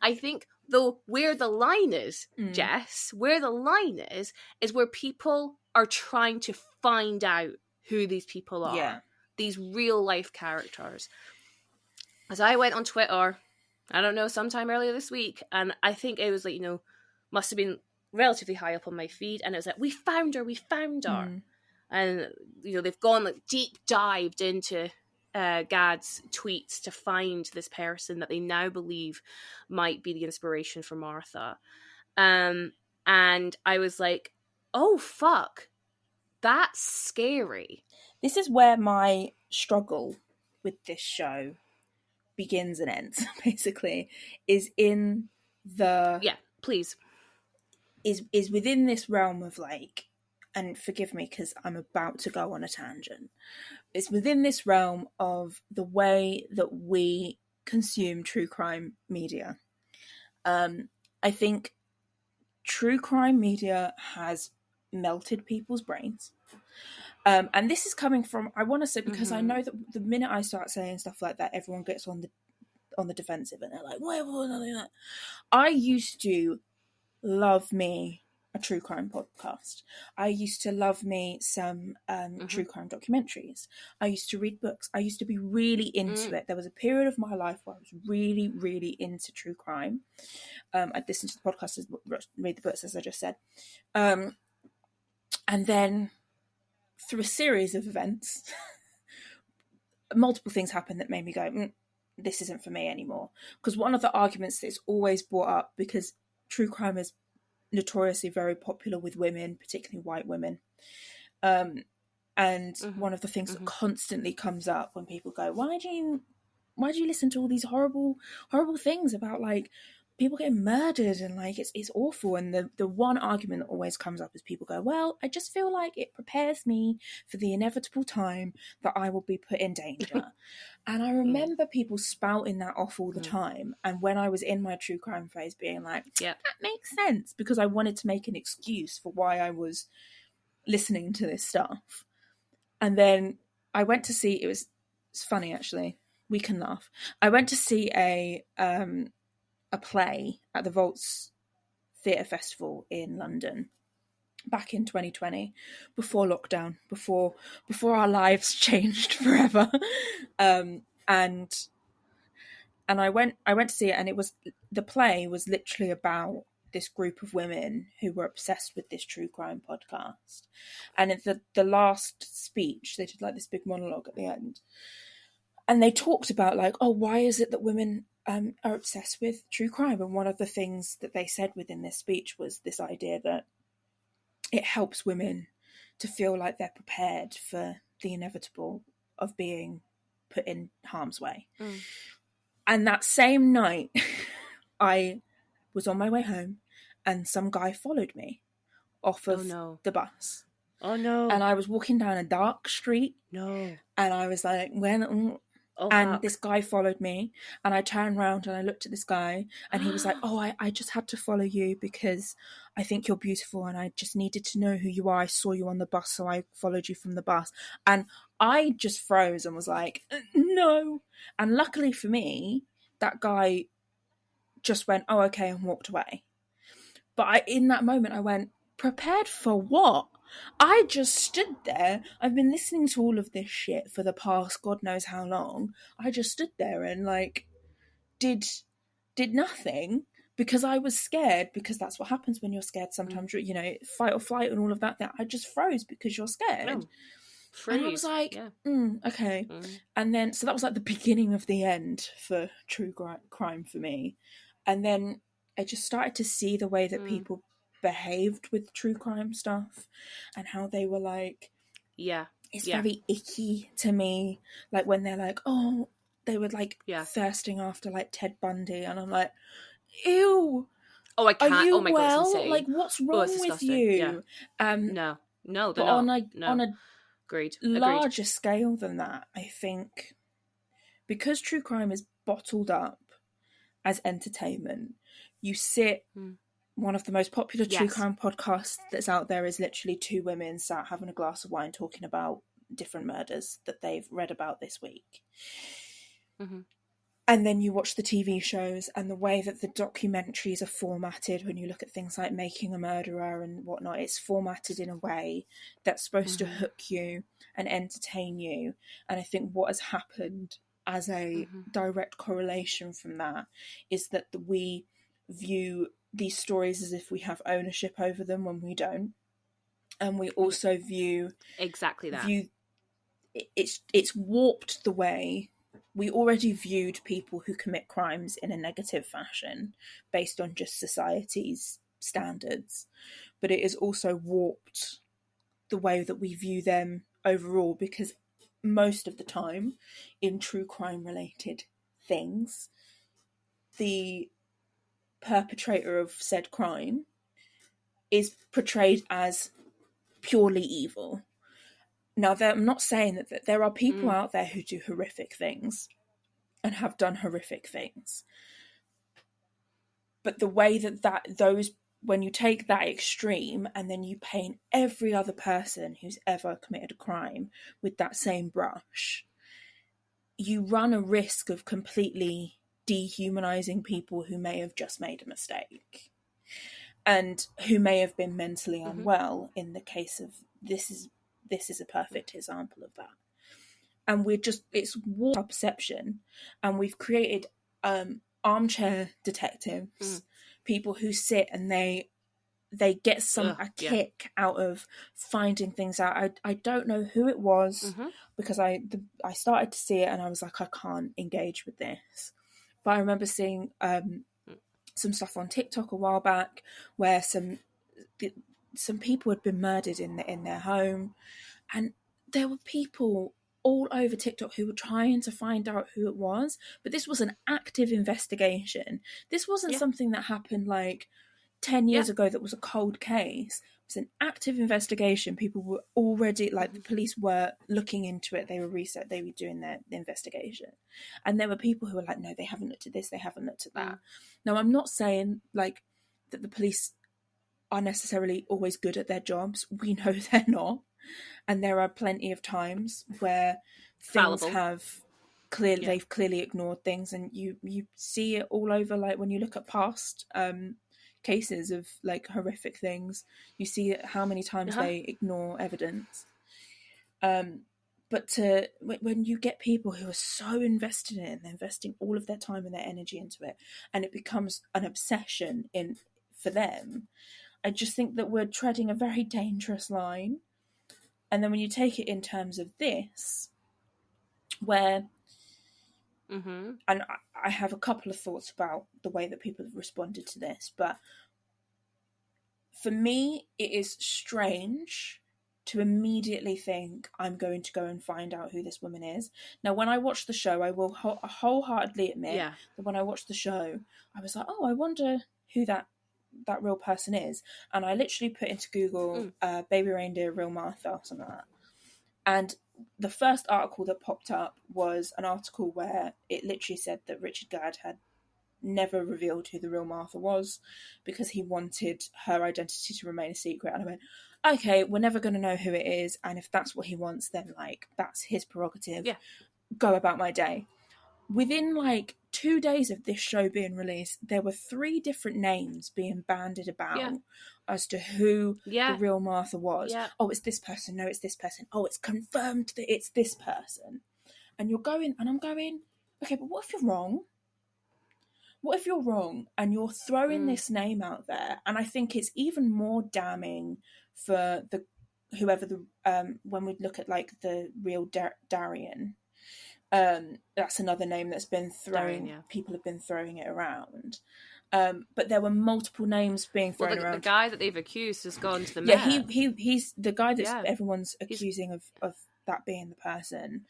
I think though where the line is, Jess, where the line is where people are trying to find out who these people are. Yeah. These real life characters. As I went on Twitter, I don't know, sometime earlier this week, and I think it was like, must have been relatively high up on my feed, and it was like, we found her. And they've gone like deep dived into Gadd's tweets to find this person that they now believe might be the inspiration for Martha. And I was like, oh fuck, that's scary. This is where my struggle with this show begins and ends, basically, is in the... Yeah, please. Is within this realm of like, and forgive me because I'm about to go on a tangent, it's within this realm of the way that we consume true crime media. I think true crime media has melted people's brains. And this is coming from, I want to say, because I know that the minute I start saying stuff like that, everyone gets on the defensive and they're like, what? I used to love me a true crime podcast. I used to love me some true crime documentaries. I used to read books. I used to be really into it. There was a period of my life where I was really, really into true crime. I'd listen to the podcast, read the books, as I just said. And then through a series of events, multiple things happened that made me go, this isn't for me anymore. Because one of the arguments that's always brought up, because true crime is notoriously very popular with women, particularly white women. And one of the things that constantly comes up when people go, why do you listen to all these horrible, horrible things about like people getting murdered and like it's awful? And the one argument that always comes up is people go, well, I just feel like it prepares me for the inevitable time that I will be put in danger. And I remember people spouting that off all the time. And when I was in my true crime phase being like, that makes sense, because I wanted to make an excuse for why I was listening to this stuff. And then I went to see, it's funny actually, we can laugh. I went to see a play at the Vaults Theatre Festival in London back in 2020, before lockdown, before our lives changed forever. And I went to see it, and the play was literally about this group of women who were obsessed with this true crime podcast. And in the last speech, they did like this big monologue at the end, and they talked about like, oh, why is it that women are obsessed with true crime? And one of the things that they said within this speech was this idea that it helps women to feel like they're prepared for the inevitable of being put in harm's way. And that same night, I was on my way home and some guy followed me off of the bus. Oh no. And I was walking down a dark street. No. And I was like, this guy followed me, and I turned around and I looked at this guy, and he was like, oh, I just had to follow you because I think you're beautiful and I just needed to know who you are. I saw you on the bus, so I followed you from the bus. And I just froze and was like, no. And luckily for me, that guy just went, oh, okay, and walked away. But in that moment I went, prepared for what? I just stood there. I've been listening to all of this shit for the past God knows how long. I just stood there and like did nothing because I was scared, because that's what happens when you're scared sometimes, fight or flight and all of that. I just froze because you're scared. And I was like, okay. And then, so that was like the beginning of the end for true crime for me. And then I just started to see the way that people behaved with true crime stuff and how they were like, it's very icky to me, like when they're like, oh, they were like thirsting after like Ted Bundy, and I'm like, ew, I can't. Are you my well? God, it's insane. Like, what's wrong with you? No, they're but not. on a Agreed. larger scale than that, I think, because true crime is bottled up as entertainment, you sit. One of the most popular true crime podcasts that's out there is literally two women sat having a glass of wine talking about different murders that they've read about this week. And then you watch the TV shows, and the way that the documentaries are formatted, when you look at things like Making a Murderer and whatnot, it's formatted in a way that's supposed to hook you and entertain you. And I think what has happened as a direct correlation from that is that we view these stories as if we have ownership over them when we don't. And we also view it's warped the way we already viewed people who commit crimes in a negative fashion based on just society's standards, but it is also warped the way that we view them overall, because most of the time in true crime related things, the perpetrator of said crime is portrayed as purely evil. Now, I'm not saying that there are people out there who do horrific things and have done horrific things. But the way when you take that extreme and then you paint every other person who's ever committed a crime with that same brush, you run a risk of completely dehumanizing people who may have just made a mistake and who may have been mentally unwell. In the case of this is a perfect example of that. And it's warped our perception, and we've created armchair detectives, people who sit and they get a kick out of finding things out. I don't know who it was, because I started to see it and I was like, I can't engage with this. But I remember seeing some stuff on TikTok a while back where some people had been murdered in their home, and there were people all over TikTok who were trying to find out who it was, but this was an active investigation. This wasn't something that happened like 10 years ago that was a cold case. It was an active investigation. People were already, like, the police were looking into it. They were doing the investigation. And there were people who were like, no, they haven't looked at this, they haven't looked at that. Now, I'm not saying, like, that the police are necessarily always good at their jobs. We know they're not. And there are plenty of times where things they've clearly ignored things, and you see it all over. Like when you look at past cases of like horrific things, you see how many times they ignore evidence. But when you get people who are so invested in it, and they're investing all of their time and their energy into it, and it becomes an obsession for them, I just think that we're treading a very dangerous line. And then when you take it in terms of this, where, and I have a couple of thoughts about the way that people have responded to this, but for me, it is strange to immediately think I'm going to go and find out who this woman is. Now, when I watched the show, I will wholeheartedly admit that when I watched the show, I was like, oh, I wonder who that real person is. And I literally put into Google baby reindeer real Martha or something like that, and the first article that popped up was an article where it literally said that Richard Gadd had never revealed who the real Martha was because he wanted her identity to remain a secret. And I went, okay, we're never going to know who it is, and if that's what he wants, then like that's his prerogative. Go about my day. Within like 2 days of this show being released, there were 3 different names being bandied about as to who the real Martha was. Oh, it's this person. No, it's this person. Oh, it's confirmed that it's this person. And you're going, and I'm going, okay, but what if you're wrong? What if you're wrong and you're throwing this name out there? And I think it's even more damning for when we look at like the real Darian. That's another name that's been thrown. People have been throwing it around. But there were multiple names being thrown around. The guy that they've accused has gone to the mayor. He's the guy that everyone's accusing of that being the person,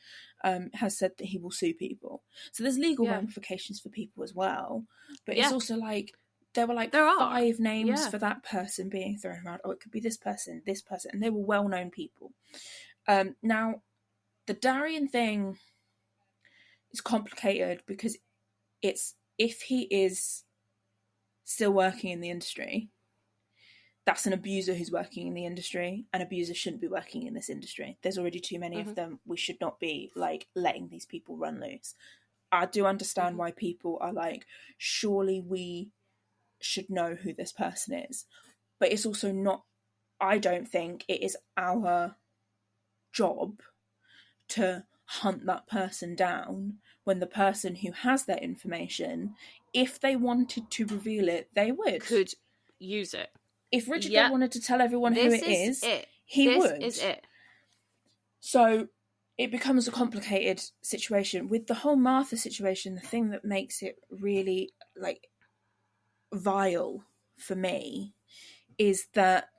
has said that he will sue people. So there's legal ramifications for people as well. But it's also like there were 5 names for that person being thrown around. Oh, it could be this person, and they were well-known people. Now, the Darian thing it's complicated because it's, if he is still working in the industry, that's an abuser who's working in the industry. An abuser shouldn't be working in this industry. There's already too many of them. We should not be like letting these people run loose. I do understand why people are like, surely we should know who this person is. But it's also not, I don't think it is our job to hunt that person down when the person who has that information, if they wanted to reveal it, they would. Could use it. If Richard Gadd wanted to tell everyone who it is, he would. This is it. So it becomes a complicated situation. With the whole Martha situation, the thing that makes it really, like, vile for me is that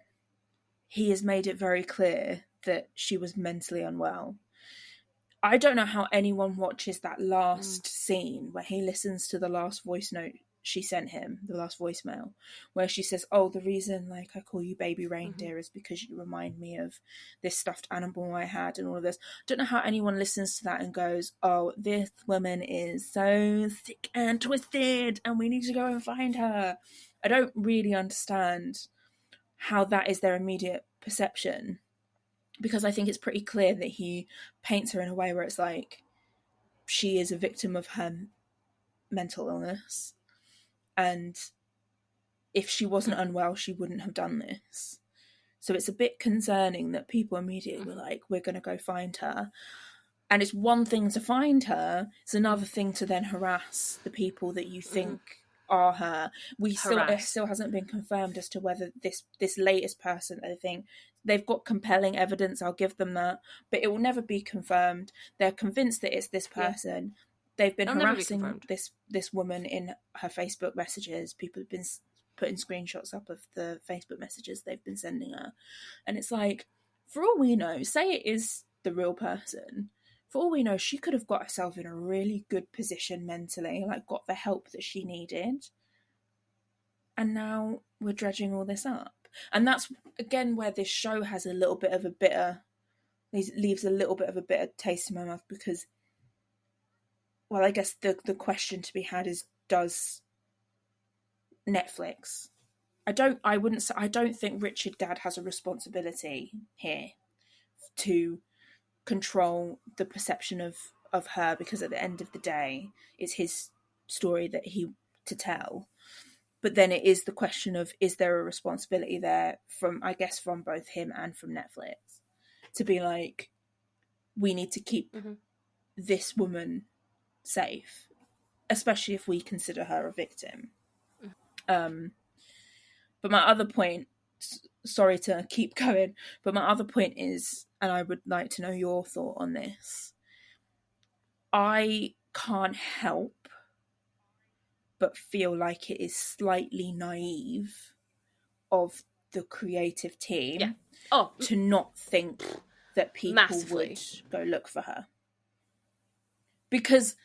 he has made it very clear that she was mentally unwell. I don't know how anyone watches that last scene where he listens to the last voice note she sent him, the last voicemail, where she says, oh, the reason like I call you baby reindeer is because you remind me of this stuffed animal I had and all of this. I don't know how anyone listens to that and goes, oh, this woman is so sick and twisted and we need to go and find her. I don't really understand how that is their immediate perception, because I think it's pretty clear that he paints her in a way where it's like she is a victim of her mental illness. And if she wasn't unwell, she wouldn't have done this. So it's a bit concerning that people immediately were like, we're going to go find her. And it's one thing to find her. It's another thing to then harass the people that you think are her. It still hasn't been confirmed as to whether this latest person, I think, they've got compelling evidence, I'll give them that. But it will never be confirmed. They're convinced that it's this person. Yeah. They've been harassing this woman in her Facebook messages. People have been putting screenshots up of the Facebook messages they've been sending her. And it's like, for all we know, say it is the real person, for all we know, she could have got herself in a really good position mentally, like got the help that she needed. And now we're dredging all this up. And that's, again, where this show has a little bit of a bitter, leaves a little bit of a bitter taste in my mouth, because, well, I guess the question to be had is, does Netflix, I don't think Richard Gadd has a responsibility here to control the perception of her, because at the end of the day, it's his story that he to tell. But then it is the question of, is there a responsibility there from both him and from Netflix to be like, we need to keep this woman safe, especially if we consider her a victim. But my other point, sorry to keep going, but my other point is, and I would like to know your thought on this, I can't help but feel like it is slightly naive of the creative team to not think that people would go look for her. Because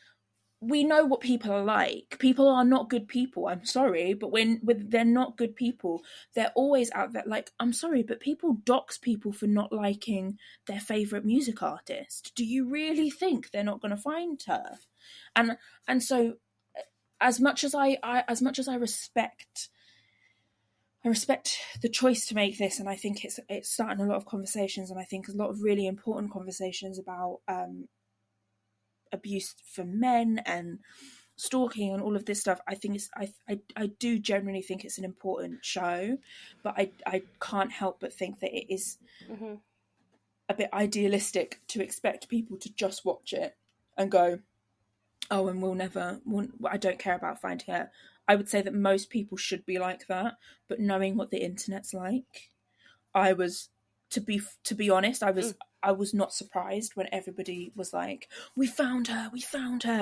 we know what people are like. People are not good people. I'm sorry, but when they're not good people, they're always out there. Like, I'm sorry, but people dox people for not liking their favourite music artist. Do you really think they're not going to find her? And so, as much as I respect the choice to make this, and I think it's starting a lot of conversations, and I think a lot of really important conversations about abuse for men and stalking and all of this stuff. I think I do generally think it's an important show, but I can't help but think that it is a bit idealistic to expect people to just watch it and go, oh, and I don't care about finding her. I would say that most people should be like that, but knowing what the internet's like, I was, to be honest, I was not surprised when everybody was like, we found her.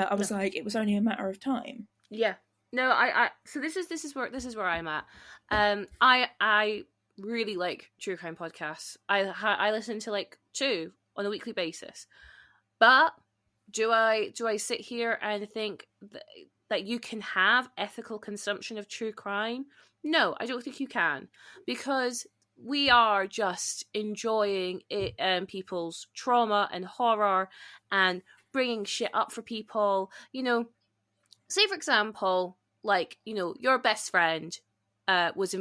I was like, it was only a matter of time. Yeah. No, so this is where I'm at. I really like true crime podcasts. I listen to like 2 on a weekly basis. But do I sit here and think that you can have ethical consumption of true crime? No, I don't think you can, because we are just enjoying it, people's trauma and horror and bringing shit up for people. You know, say for example, like, you know, your best friend was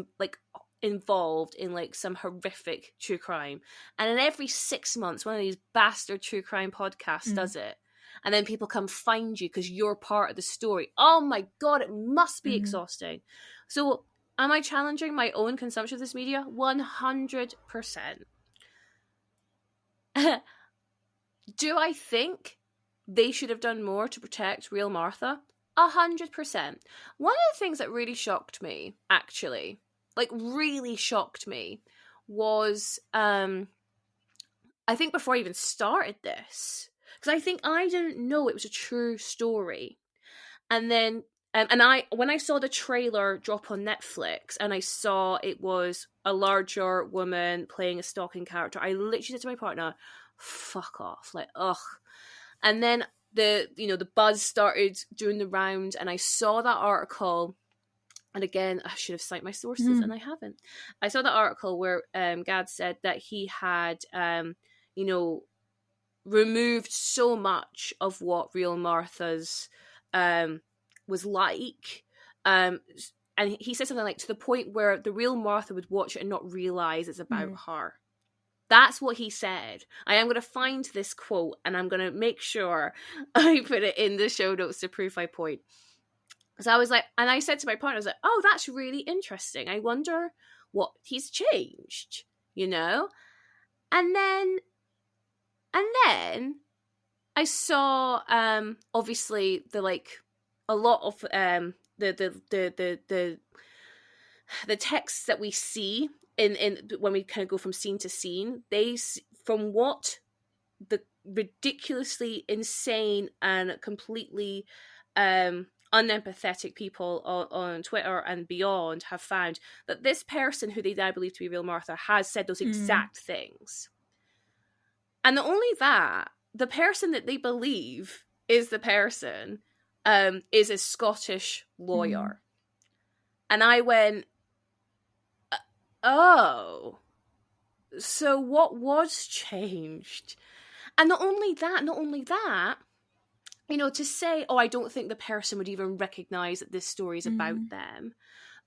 involved in like some horrific true crime, and then every 6 months one of these bastard true crime podcasts does it, and then people come find you because you're part of the story. Oh my god, it must be exhausting. So am I challenging my own consumption of this media? 100%. Do I think they should have done more to protect real Martha? 100%. One of the things that really shocked me, actually, like really shocked me, was I think before I even started this, because I think I didn't know it was a true story, and then when I saw the trailer drop on Netflix and I saw it was a larger woman playing a stalking character, I literally said to my partner, "Fuck off!" Like, ugh. And then the buzz started doing the round, and I saw that article. And again, I should have cited my sources, and I haven't. I saw that article where Gadd said that he had, removed so much of what real Martha's was like. And he said something like, to the point where the real Martha would watch it and not realise it's about her. That's what he said. I am going to find this quote, and I'm going to make sure I put it in the show notes to prove my point. So I was like, and I said to my partner, I was like, oh, that's really interesting. I wonder what he's changed, you know? And then I saw, obviously a lot of, the texts that we see in when we kind of go from scene to scene, from what the ridiculously insane and completely, unempathetic people on Twitter and beyond have found, that this person who they now believe to be real Martha has said those exact things. And not only that, the person that they believe is the person is a Scottish lawyer. And I went, oh, so what was changed? And not only that, you know, to say, oh, I don't think the person would even recognise that this story is about them.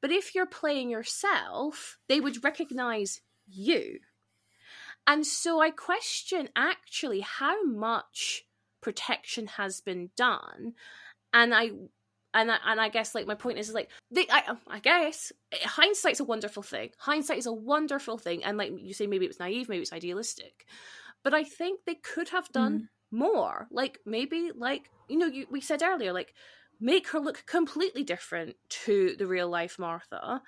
But if you're playing yourself, they would recognise you. And so I question actually how much protection has been done. And I guess, like, my point is like, I guess hindsight's a wonderful thing. Hindsight is a wonderful thing. And like you say, maybe it was naive, maybe it's idealistic. But I think they could have done more. Like, maybe, like, you know, we said earlier, like, make her look completely different to the real life Martha.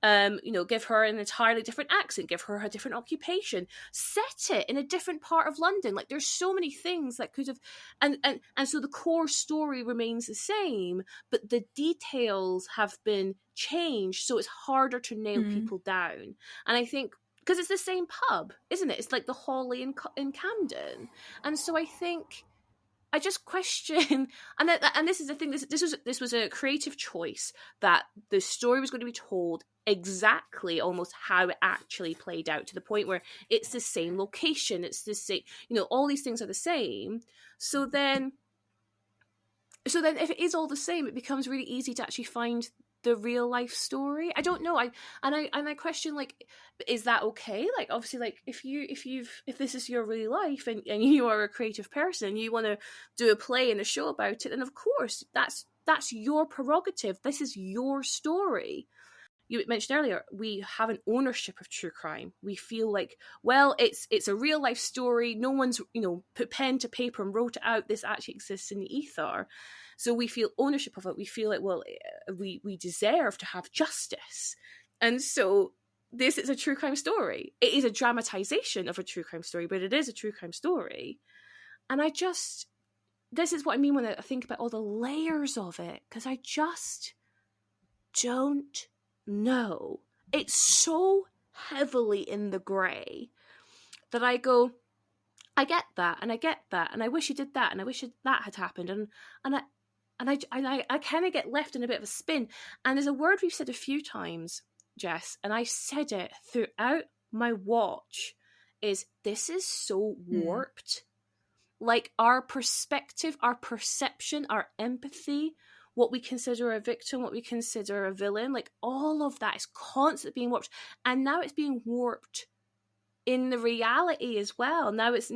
You know, give her an entirely different accent, give her a different occupation, set it in a different part of London. Like, there's so many things that could have, and so the core story remains the same, but the details have been changed, so it's harder to nail people down. And I think, because it's the same pub, isn't it? It's like the Holly in Camden. And so I think, I just question, and this is the thing, this was a creative choice, that the story was going to be told exactly almost how it actually played out, to the point where it's the same location, it's the same, you know, all these things are the same. So then if it is all the same, it becomes really easy to actually find the real life story. I don't know. I question, like, is that okay? Like, obviously, like, if this is your real life and you are a creative person, you want to do a play and a show about it, then of course that's your prerogative. This is your story. You mentioned earlier, we have an ownership of true crime. We feel like, well, it's a real life story. No one's, you know, put pen to paper and wrote it out. This actually exists in the ether. So we feel ownership of it. We feel like, well, we deserve to have justice. And so this is a true crime story. It is a dramatization of a true crime story, but it is a true crime story. And this is what I mean when I think about all the layers of it, because I just don't know. It's so heavily in the grey that I go, I get that, and I wish you did that, and I wish that had happened, and I kind of get left in a bit of a spin. And there's a word we've said a few times, Jess, and I said it throughout my watch, is this is so warped. like our perspective, our perception, our empathy, what we consider a victim, what we consider a villain, like all of that is constantly being warped. And now it's being warped in the reality as well. Now this,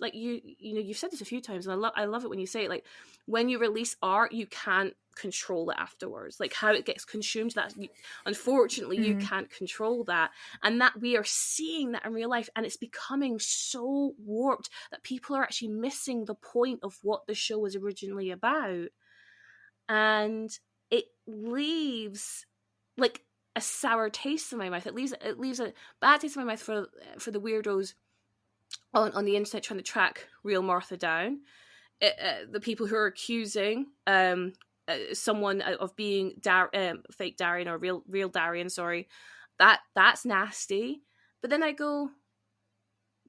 like, you know, you've said this a few times, and I love it when you say it, like, when you release art, you can't control it afterwards, like how it gets consumed, that unfortunately you can't control that, and that we are seeing that in real life, and it's becoming so warped that people are actually missing the point of what the show was originally about, and it leaves like a sour taste in my mouth. It leaves a bad taste in my mouth for the weirdos on the internet trying to track real Martha down. The people who are accusing someone of being fake Darian or real Darian, sorry, that's nasty. But then I go,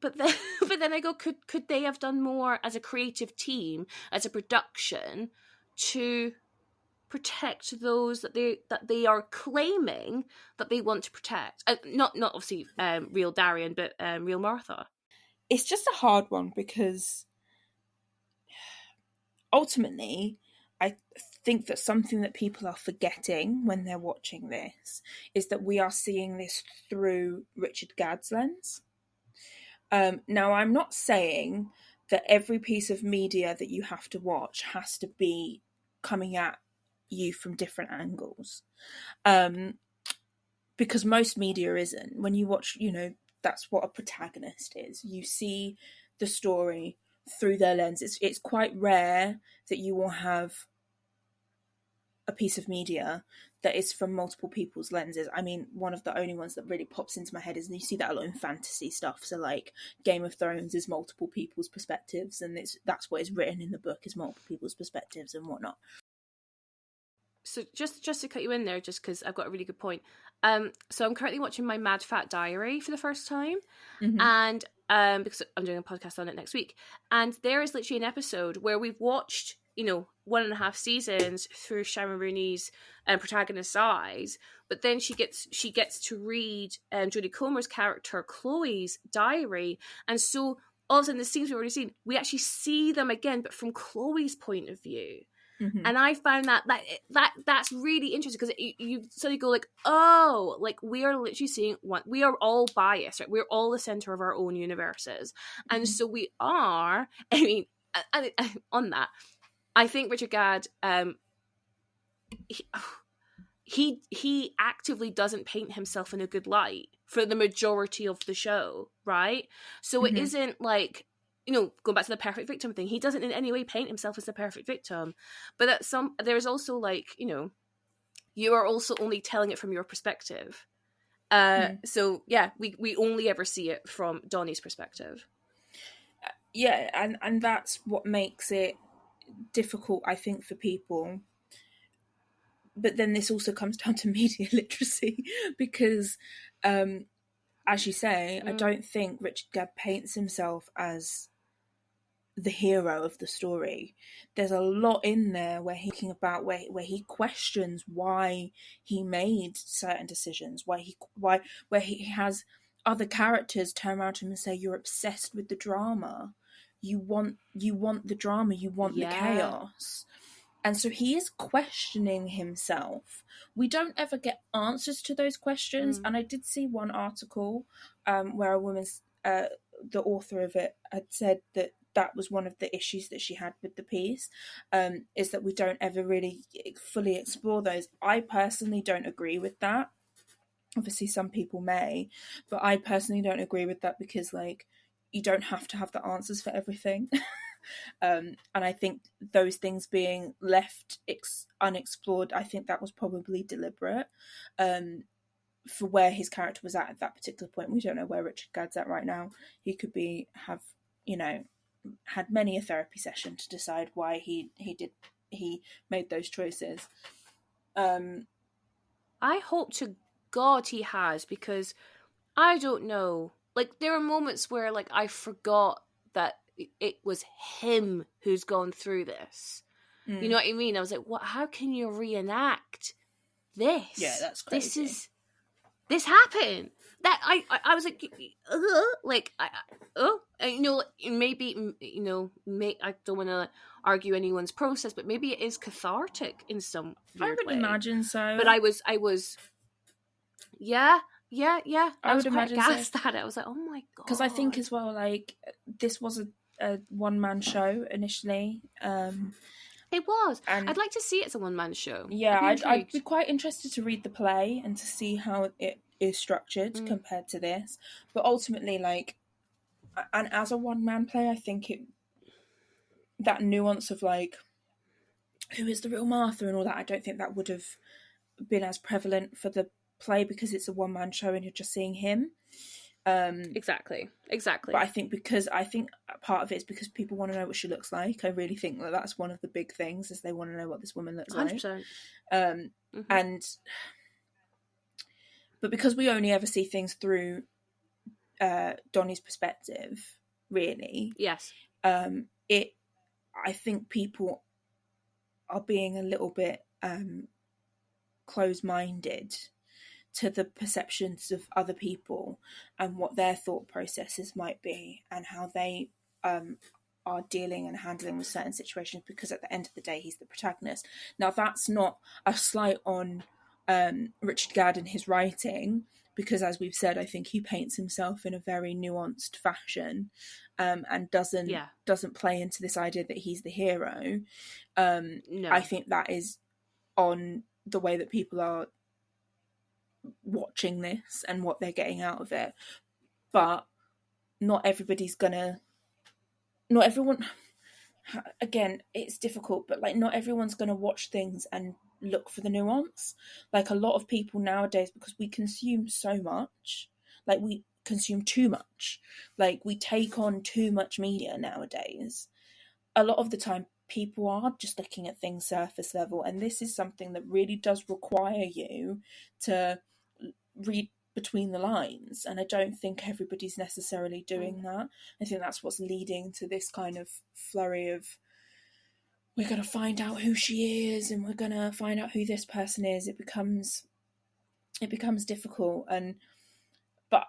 could they have done more as a creative team, as a production, to protect those that they are claiming that they want to protect? Not obviously real Darian, but real Martha. It's just a hard one, because ultimately I think that something that people are forgetting when they're watching this is that we are seeing this through Richard Gadd's lens. Now, I'm not saying that every piece of media that you have to watch has to be coming at you from different angles, because most media isn't. When you watch, you know, that's what a protagonist is. You see the story through their lens. It's quite rare that you will have a piece of media that is from multiple people's lenses. I mean, one of the only ones that really pops into my head is, and you see that a lot in fantasy stuff, so like Game of Thrones is multiple people's perspectives, and that's what is written in the book, is multiple people's perspectives and whatnot. So just to cut you in there, just because I've got a really good point. So I'm currently watching My Mad Fat Diary for the first time, and because I'm doing a podcast on it next week, and there is literally an episode where we've watched, you know, 1.5 seasons through Sharon Rooney's protagonist's eyes, but then she gets to read Jodie Comer's character Chloe's diary, and so all of a sudden the scenes we've already seen, we actually see them again, but from Chloe's point of view. And I found that's really interesting, because you suddenly go like, oh, like we are literally seeing one. We are all biased, right? We're all the center of our own universes, and so we are. I mean, and on that, I think Richard Gadd, he actively doesn't paint himself in a good light for the majority of the show, right? So it isn't like, you know, going back to the perfect victim thing, he doesn't in any way paint himself as the perfect victim. But there's also, like, you know, you are also only telling it from your perspective. So yeah, we only ever see it from Donny's perspective. Yeah, and that's what makes it difficult, I think, for people. But then this also comes down to media literacy, because as you say, I don't think Richard Gadd paints himself as the hero of the story. There's a lot in there where he's thinking about where he questions why he made certain decisions, where he has other characters turn around to him and say, "You're obsessed with the drama. You want the drama. You want the chaos." And so he is questioning himself. We don't ever get answers to those questions. And I did see one article where a woman's the author of it had said that was one of the issues that she had with the piece, is that we don't ever really fully explore those. I personally don't agree with that. Obviously, some people may, but I personally don't agree with that, because, like, you don't have to have the answers for everything. And I think those things being left unexplored, I think that was probably deliberate. For where his character was at that particular point, we don't know where Richard Gadd's at right now. He could have, you know, had many a therapy session to decide why he made those choices. I hope to God he has, because I don't know. Like, there are moments where, like, I forgot that it was him who's gone through this. You know what I mean? I was like, what? How can you reenact this? Yeah, that's crazy. This happened. that I was like, you know, maybe, you know, I don't want to argue anyone's process, but maybe it is cathartic in some I weird would way. imagine so. But I was, yeah. I was would quite imagine aghast so. at it. I was like, oh my god. Because I think as well, like, this was a one-man show initially. It was. And I'd like to see it as a one-man show. yeah, I'd be I'd be quite interested to read the play and to see how it is structured compared to this. But ultimately, like, and as a one-man play, I think that nuance of, like, who is the real Martha and all that, I don't think that would have been as prevalent for the play because it's a one-man show and you're just seeing him. Exactly. But I think part of it is because people want to know what she looks like. I really think that that's one of the big things, is they want to know what this woman looks 100%. like. But because we only ever see things through Donny's perspective, really. Yes. I think people are being a little bit closed-minded to the perceptions of other people and what their thought processes might be and how they are dealing and handling with certain situations, because at the end of the day, he's the protagonist. Now, that's not a slight on Richard Gadd and his writing, because as we've said, I think he paints himself in a very nuanced fashion and doesn't play into this idea that he's the hero. No. I think that is on the way that people are watching this and what they're getting out of it. But not everyone, again, it's difficult, but like not everyone's gonna watch things and look for the nuance. Like a lot of people nowadays, because we consume so much, like we consume too much, like we take on too much media nowadays, a lot of the time people are just looking at things surface level, and this is something that really does require you to read between the lines, and I don't think everybody's necessarily doing that. I think that's what's leading to this kind of flurry of, we're going to find out who she is and we're going to find out who this person is. It becomes difficult. But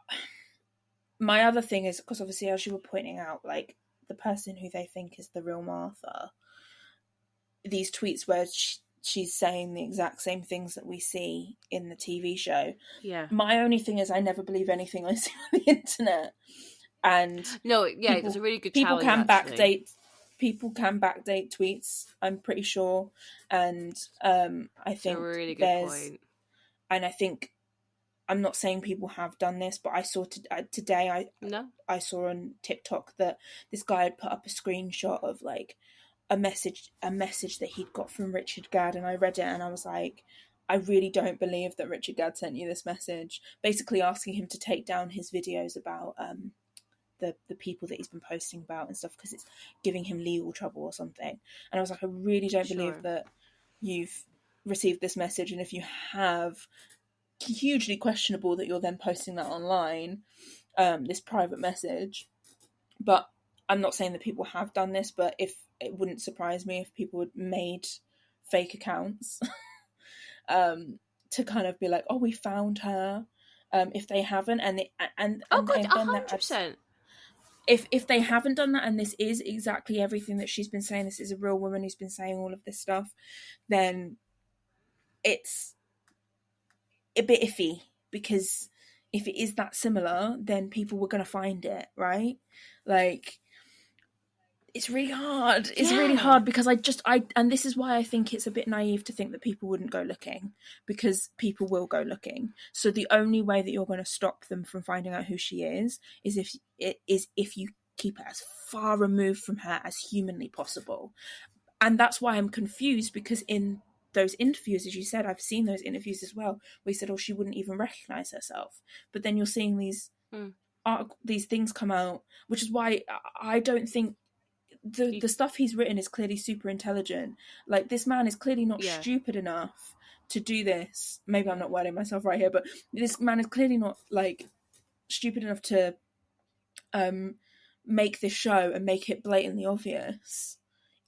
my other thing is, because obviously as you were pointing out, like the person who they think is the real Martha, these tweets where she's saying the exact same things that we see in the TV show. Yeah. My only thing is I never believe anything I see on the internet. And no, yeah, it's a really good people challenge. People can backdate tweets, I'm pretty sure. And I think a really good point. And I think, I'm not saying people have done this, but I saw today, I saw on TikTok that this guy had put up a screenshot of like a message that he'd got from Richard Gadd, and I read it and I was like, I really don't believe that Richard Gadd sent you this message, basically asking him to take down his videos about the people that he's been posting about and stuff, because it's giving him legal trouble or something. And I was like, I really don't believe that you've received this message, and if you have, hugely questionable that you're then posting that online, this private message. But I'm not saying that people have done this, but if it wouldn't surprise me if people had made fake accounts to kind of be like, oh, we found her, if they haven't, and oh god, 100%. If they haven't done that, and this is exactly everything that she's been saying, this is a real woman who's been saying all of this stuff, then it's a bit iffy, because if it is that similar, then people were going to find it, right? Like, it's really hard. It's really hard, because and this is why I think it's a bit naive to think that people wouldn't go looking, because people will go looking. So the only way that you're going to stop them from finding out who she is if you keep it as far removed from her as humanly possible. And that's why I'm confused, because in those interviews, as you said, I've seen those interviews as well, where he said, oh, she wouldn't even recognise herself. But then you're seeing these things come out, which is why I don't think the stuff he's written is clearly super intelligent. Like, this man is clearly not stupid enough to do this. Maybe I'm not wording myself right here, but this man is clearly not, like, stupid enough to make this show and make it blatantly obvious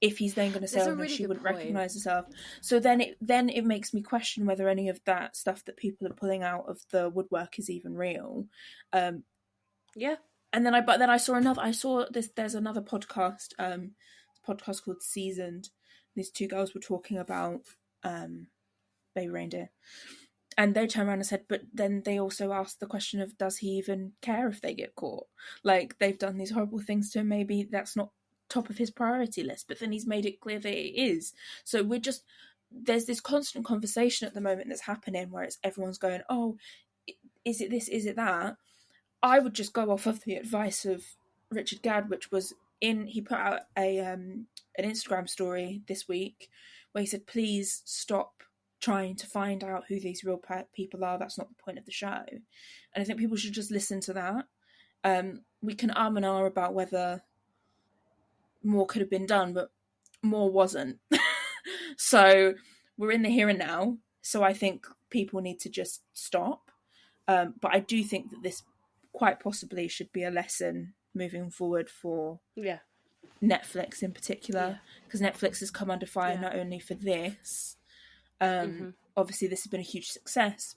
if he's then going to say, That's oh a no, really she good wouldn't point. recognize herself. So then it makes me question whether any of that stuff that people are pulling out of the woodwork is even real. Yeah. And then I saw this, there's another podcast, podcast called Seasoned. These two girls were talking about baby reindeer. And they turned around and said, but then they also asked the question of, does he even care if they get caught? Like, they've done these horrible things to him, maybe that's not top of his priority list, but then he's made it clear that it is. So there's this constant conversation at the moment that's happening where it's everyone's going, oh, is it this, is it that? I would just go off of the advice of Richard Gadd, which was he put out an Instagram story this week where he said, please stop trying to find out who these real people are. That's not the point of the show. And I think people should just listen to that. We can and ah about whether more could have been done, but more wasn't. So we're in the here and now. So I think people need to just stop. But I do think that this quite possibly should be a lesson moving forward for Netflix in particular, because Netflix has come under fire not only for this. Obviously, this has been a huge success.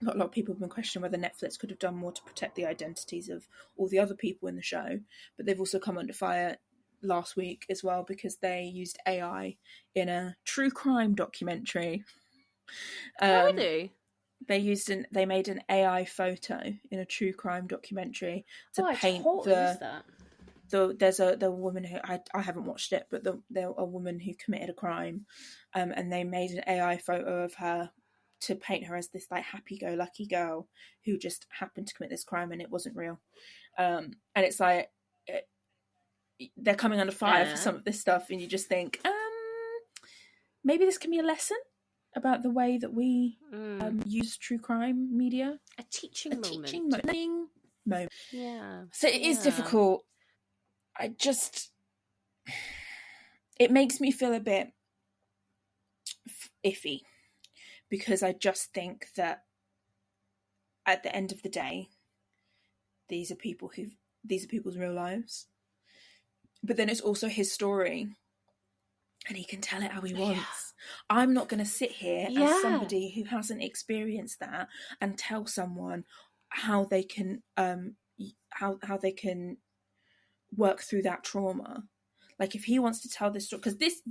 A lot of people have been questioning whether Netflix could have done more to protect the identities of all the other people in the show, but they've also come under fire last week as well because they used AI in a true crime documentary. How are they? They made an AI photo in a true crime documentary to paint there's a woman who I haven't watched it, but a woman who committed a crime, and they made an AI photo of her to paint her as this like happy-go-lucky girl who just happened to commit this crime, and it wasn't real. And it's like they're coming under fire for some of this stuff, and you just think, maybe this can be a lesson about the way that we use true crime media. A teaching moment. Yeah. So it is difficult. It makes me feel a bit iffy because I just think that at the end of the day, these are people's real lives. But then it's also his story. And he can tell it how he wants. I'm not going to sit here as somebody who hasn't experienced that and tell someone how they can how they can work through that trauma. Like if he wants to tell this story, because this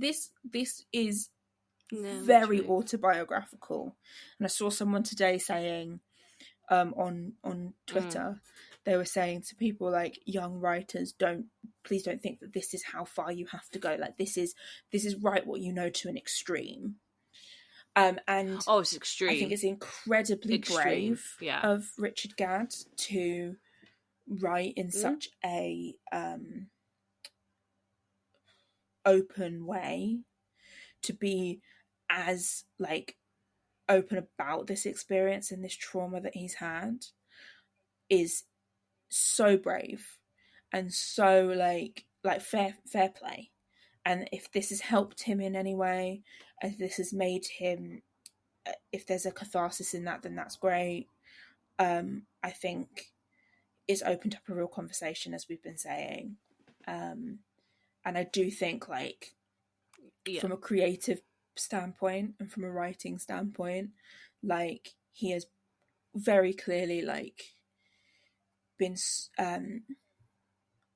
is very autobiographical. And I saw someone today saying on Twitter, they were saying to people like young writers, please don't think that this is how far you have to go. Like this is write what you know to an extreme. And it's extreme. I think it's incredibly brave of Richard Gadd to write in such a open way, to be as like open about this experience and this trauma that he's had is so brave and so like fair play. And if this has helped him in any way, if this has made him, if there's a catharsis in that, then that's great. I think it's opened up a real conversation, as we've been saying, and I do think like from a creative standpoint and from a writing standpoint, like he has very clearly like been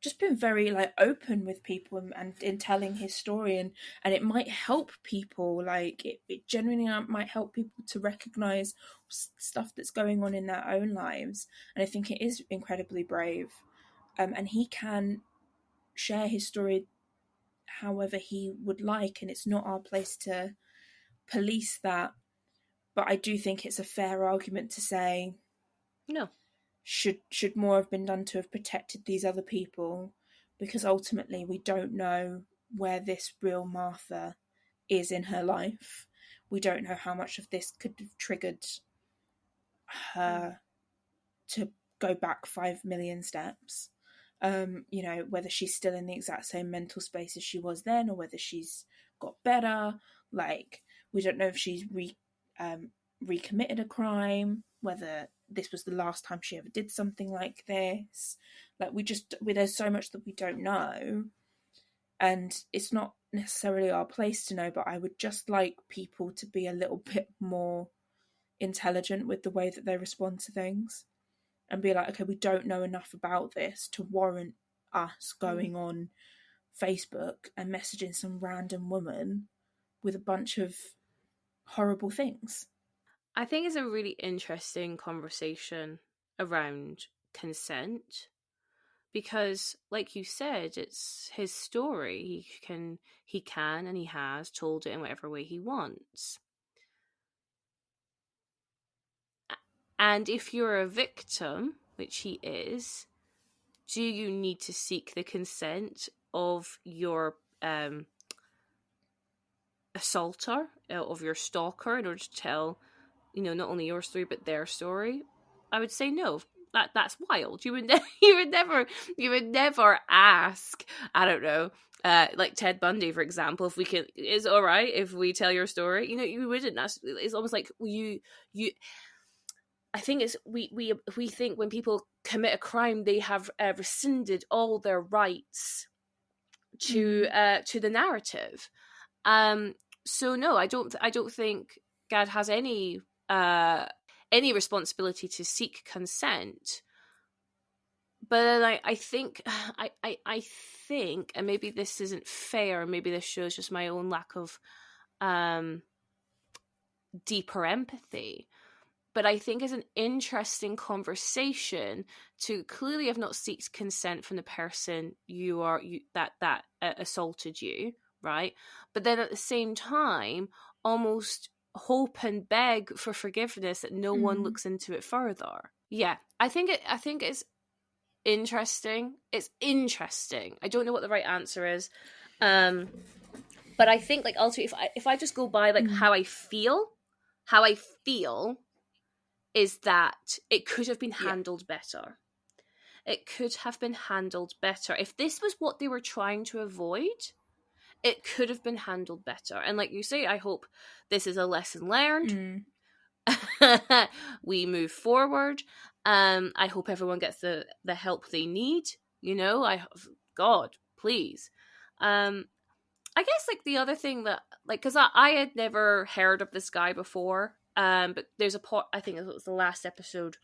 just been very like open with people and in telling his story, and it might help people, like it genuinely might help people to recognize stuff that's going on in their own lives. And I think it is incredibly brave, and he can share his story however he would like, and it's not our place to police that. But I do think it's a fair argument to say, no, should more have been done to have protected these other people, because ultimately we don't know where this real Martha is in her life. We don't know how much of this could have triggered her to go back 5 million steps. Whether she's still in the exact same mental space as she was then, or whether she's got better. Like, we don't know if she's recommitted a crime, whether this was the last time she ever did something like this. Like, there's so much that we don't know. And it's not necessarily our place to know, but I would just like people to be a little bit more intelligent with the way that they respond to things, and be like, okay, we don't know enough about this to warrant us going on Facebook and messaging some random woman with a bunch of horrible things. I think it's a really interesting conversation around consent, because like you said, it's his story. He can and he has told it in whatever way he wants. And if you're a victim, which he is, do you need to seek the consent of your assaulter, of your stalker, in order to tell, not only your story but their story? I would say no. That's wild. You would never ask. I don't know. Like Ted Bundy, for example. If we can, is it all right if we tell your story? You wouldn't. It's almost like you. I think it's we think when people commit a crime, they have rescinded all their rights to the narrative. So no, I don't think Gadd has any responsibility to seek consent. But I think I think, and maybe this isn't fair, maybe this shows just my own lack of deeper empathy. But I think it's an interesting conversation to clearly have not sought consent from the person that assaulted you, right? But then at the same time, almost hope and beg for forgiveness that no one looks into it further. Yeah, I think it's interesting. It's interesting. I don't know what the right answer is, but I think like ultimately, if I just go by like how I feel is that it could have been handled better. It could have been handled better. If this was what they were trying to avoid, it could have been handled better. And like you say, I hope this is a lesson learned. We move forward. I hope everyone gets the help they need. God, please. I guess like the other thing that, like, because I had never heard of this guy before. But there's a part, I think it was the last episode,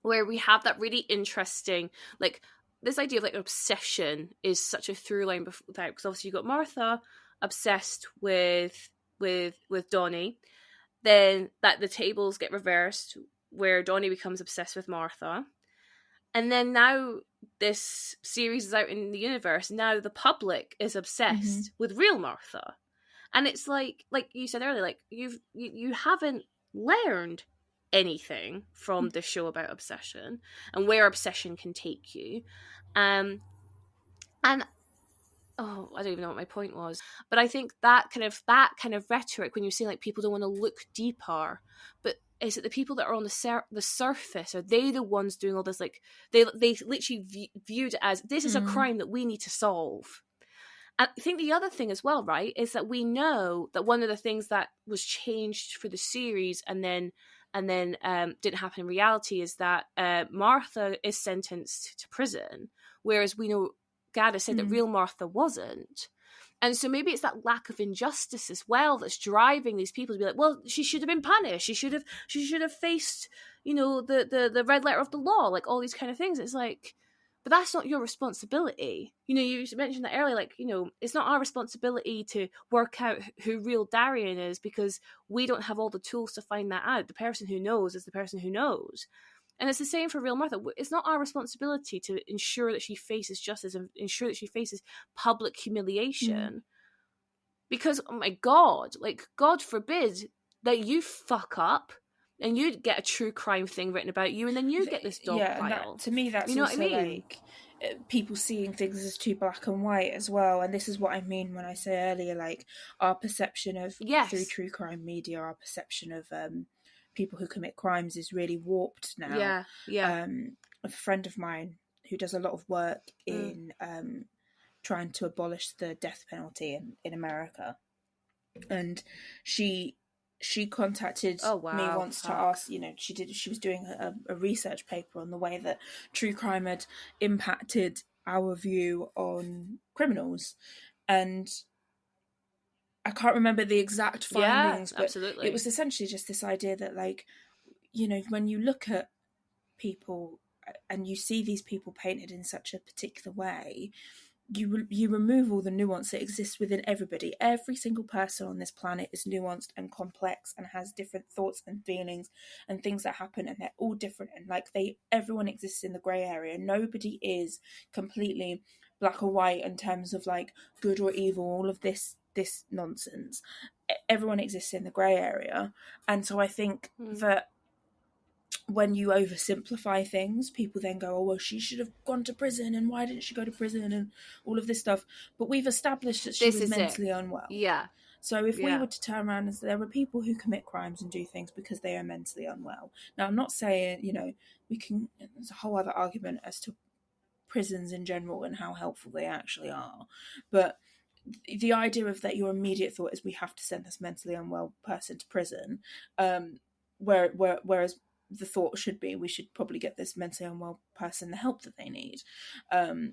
where we have that really interesting, like, this idea of like obsession is such a through line because obviously you got Martha obsessed with Donny, then that the tables get reversed where Donny becomes obsessed with Martha, and then now this series is out in the universe. Now the public is obsessed with real Martha. And it's like you said earlier, like you haven't learned anything from the show about obsession and where obsession can take you. And I don't even know what my point was, but I think that kind of rhetoric, when you're saying like people don't want to look deeper, but is it the people that are on the surface? Are they the ones doing all this? Like they literally viewed it as, this is a crime that we need to solve. I think the other thing as well, right, is that we know that one of the things that was changed for the series and then didn't happen in reality is that Martha is sentenced to prison, whereas we know Gadd has said that real Martha wasn't. And so maybe it's that lack of injustice as well that's driving these people to be like, well, she should have been punished. She should have faced, the red letter of the law, like all these kind of things. It's like, but that's not your responsibility. You mentioned that earlier, like, it's not our responsibility to work out who real Darian is, because we don't have all the tools to find that out. The person who knows is the person who knows. And it's the same for real Martha. It's not our responsibility to ensure that she faces justice and ensure that she faces public humiliation. Because, oh my God, like, God forbid that you fuck up and you get a true crime thing written about you, and then you get this dog pile. To me, that's also what I mean? Like people seeing things as too black and white as well. And this is what I mean when I say earlier, like, our perception of through true crime media, our perception of people who commit crimes is really warped now. A friend of mine who does a lot of work in trying to abolish the death penalty in America, and she contacted me once to ask, she was doing a research paper on the way that true crime had impacted our view on criminals. And I can't remember the exact findings, but absolutely. it was essentially just this idea that, like, you know, when you look at people and you see these people painted in such a particular way, you remove all the nuance that exists within everybody. Every single person on this planet is nuanced and complex and has different thoughts and feelings and things that happen, and they're all different, and like everyone exists in the grey area. Nobody is completely black or white in terms of like good or evil, all of this nonsense. Everyone exists in the grey area. And so I think that when you oversimplify things, people then go, oh, well, she should have gone to prison, and why didn't she go to prison, and all of this stuff. But we've established that she was mentally unwell. Yeah. So if we were to turn around and say there are people who commit crimes and do things because they are mentally unwell. Now, I'm not saying, you know, there's a whole other argument as to prisons in general and how helpful they actually are. But the idea of that your immediate thought is we have to send this mentally unwell person to prison, whereas the thought should be we should probably get this mentally unwell person the help that they need. You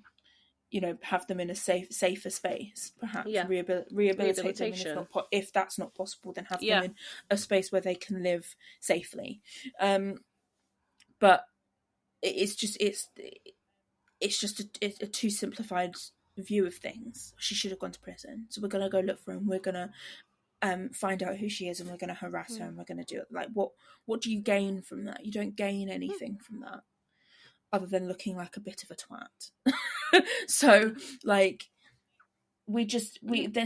know, have them in a safer space, perhaps rehabilitate them, and if that's not possible, then have them in a space where they can live safely. But it's just a too simplified view of things. She should have gone to prison, so we're gonna go look for her, and we're gonna find out who she is, and we're gonna harass her, and we're gonna do it. Like, what do you gain from that? You don't gain anything from that other than looking like a bit of a twat. So, like, there's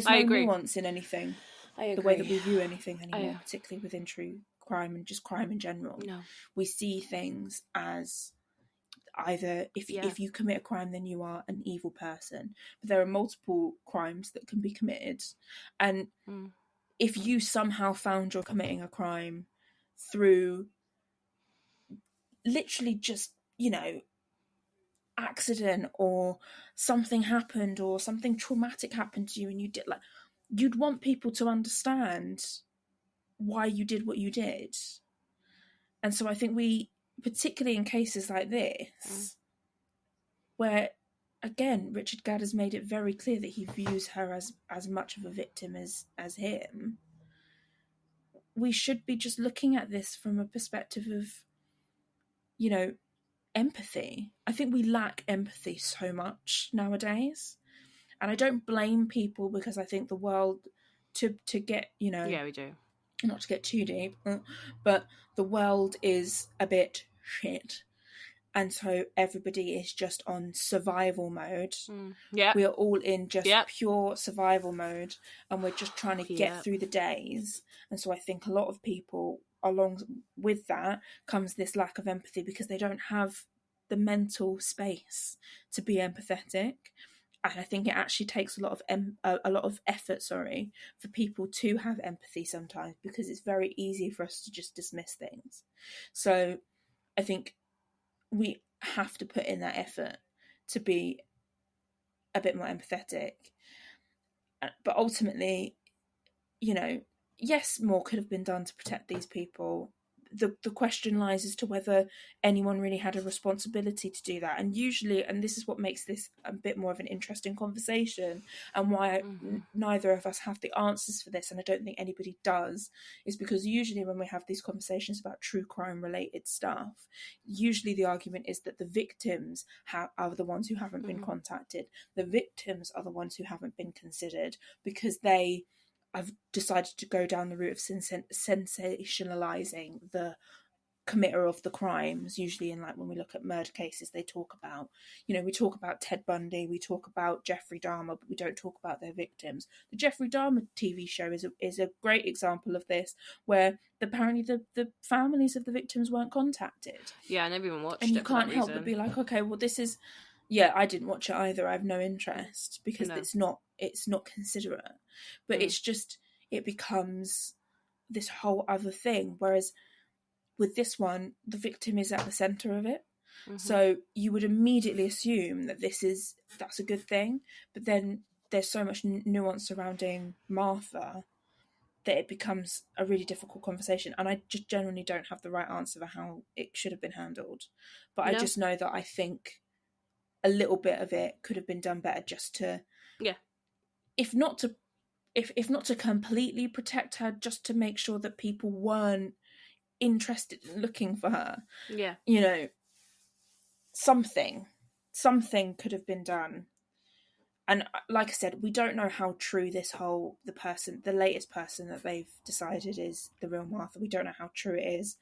no nuance in anything. The way that we view anything anymore, particularly within true crime and just crime in general. No. We see things as either if you commit a crime, then you are an evil person. But there are multiple crimes that can be committed, and if you somehow found you're committing a crime through literally just, you know, accident, or something happened, or something traumatic happened to you, and you did, like, you'd want people to understand why you did what you did. And so I think we, particularly in cases like this, where again Richard Gadd has made it very clear that he views her as much of a victim as him, we should be just looking at this from a perspective of, you know, empathy. I think we lack empathy so much nowadays, and I don't blame people, because I think the world, to get, you know, we do, not to get too deep, but the world is a bit shit, and so everybody is just on survival mode. We are all in just pure survival mode, and we're just trying to get through the days. And so I think a lot of people, along with that comes this lack of empathy, because they don't have the mental space to be empathetic. And I think it actually takes a lot of effort, for people to have empathy sometimes, because it's very easy for us to just dismiss things. So I think we have to put in that effort to be a bit more empathetic. But ultimately, you know, yes, more could have been done to protect these people. The question lies as to whether anyone really had a responsibility to do that. And usually, and this is what makes this a bit more of an interesting conversation, and why neither of us have the answers for this, and I don't think anybody does, is because usually when we have these conversations about true crime related stuff, usually the argument is that the victims are the ones who haven't been contacted. The victims are the ones who haven't been considered, because they I've decided to go down the route of sensationalizing the committer of the crimes. Usually in, like, when we look at murder cases, they talk about, you know, we talk about Ted Bundy, we talk about Jeffrey Dahmer, but we don't talk about their victims. The Jeffrey Dahmer TV show is a great example of this, where apparently the families of the victims weren't contacted. Yeah, I never even watched it. And you can't help but be like, okay, well, this is... Yeah, I didn't watch it either. I have no interest, because it's not considerate. But it's just, it becomes this whole other thing. Whereas with this one, the victim is at the centre of it. So you would immediately assume that that's a good thing. But then there's so much nuance surrounding Martha that it becomes a really difficult conversation. And I just generally don't have the right answer for how it should have been handled. But I just know that I think a little bit of it could have been done better, just to, if not to completely protect her, just to make sure that people weren't interested in looking for her. Yeah. You know, something could have been done. And like I said, we don't know how true this whole, the latest person that they've decided is the real Martha, we don't know how true it is.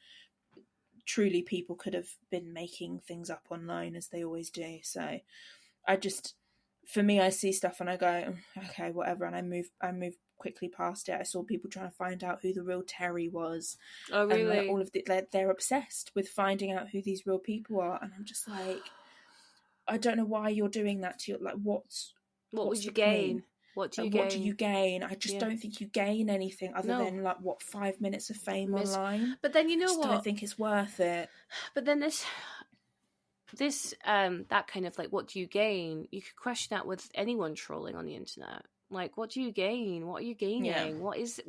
Truly, people could have been making things up online, as they always do. So for me, I see stuff and I go, okay, whatever, and I move quickly past it. I saw people trying to find out who the real Terry was. Oh, really? And all of they're obsessed with finding out who these real people are, and I'm just like, I don't know why you're doing that to your, like, what would you gain? What do you gain? I just don't think you gain anything other than, like, 5 minutes of fame online. But then, you know what? I don't think it's worth it. But then this that kind of, like, what do you gain? You could question that with anyone trolling on the internet. Like, what do you gain? What are you gaining? Yeah. What is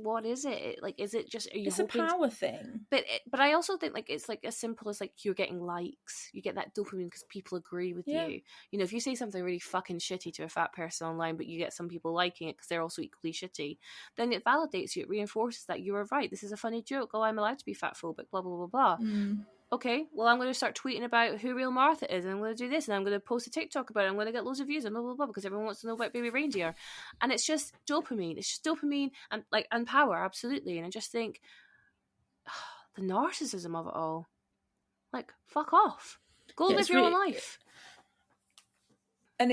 it? Like, is it just, are you hoping... a power thing. But I also think, like, it's like as simple as, like, you're getting likes. You get that dopamine because people agree with you. You know, if you say something really fucking shitty to a fat person online, but you get some people liking it because they're also equally shitty, then it validates you. It reinforces that you were right. This is a funny joke. Oh, I'm allowed to be fat phobic. Blah blah blah blah. Okay, well, I'm going to start tweeting about who real Martha is, and I'm going to do this, and I'm going to post a TikTok about it, I'm going to get loads of views, and blah, blah, blah, because everyone wants to know about baby reindeer. And it's just dopamine. It's just dopamine and power, absolutely. And I just think, the narcissism of it all. Like, fuck off. Go live your own life. And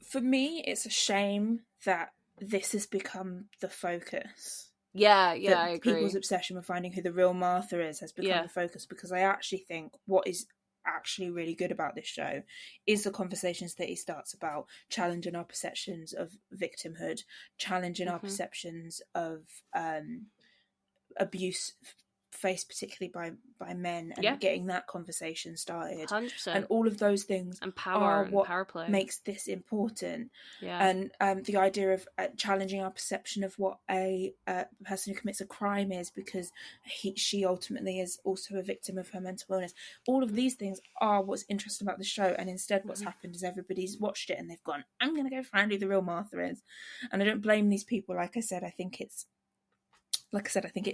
for me, it's a shame that this has become the focus. Yeah, I agree. People's obsession with finding who the real Martha is has become the focus, because I actually think what is actually really good about this show is the conversations that he starts about challenging our perceptions of victimhood, challenging our perceptions of abuse faced particularly by men, and getting that conversation started. 100%. And all of those things and power are what power play makes this important. And the idea of challenging our perception of what a person who commits a crime is, because she ultimately is also a victim of her mental illness. All of these things are what's interesting about the show, and instead what's happened is everybody's watched it and they've gone, I'm going to go find who the real Martha is. And I don't blame these people. Like I said, I think it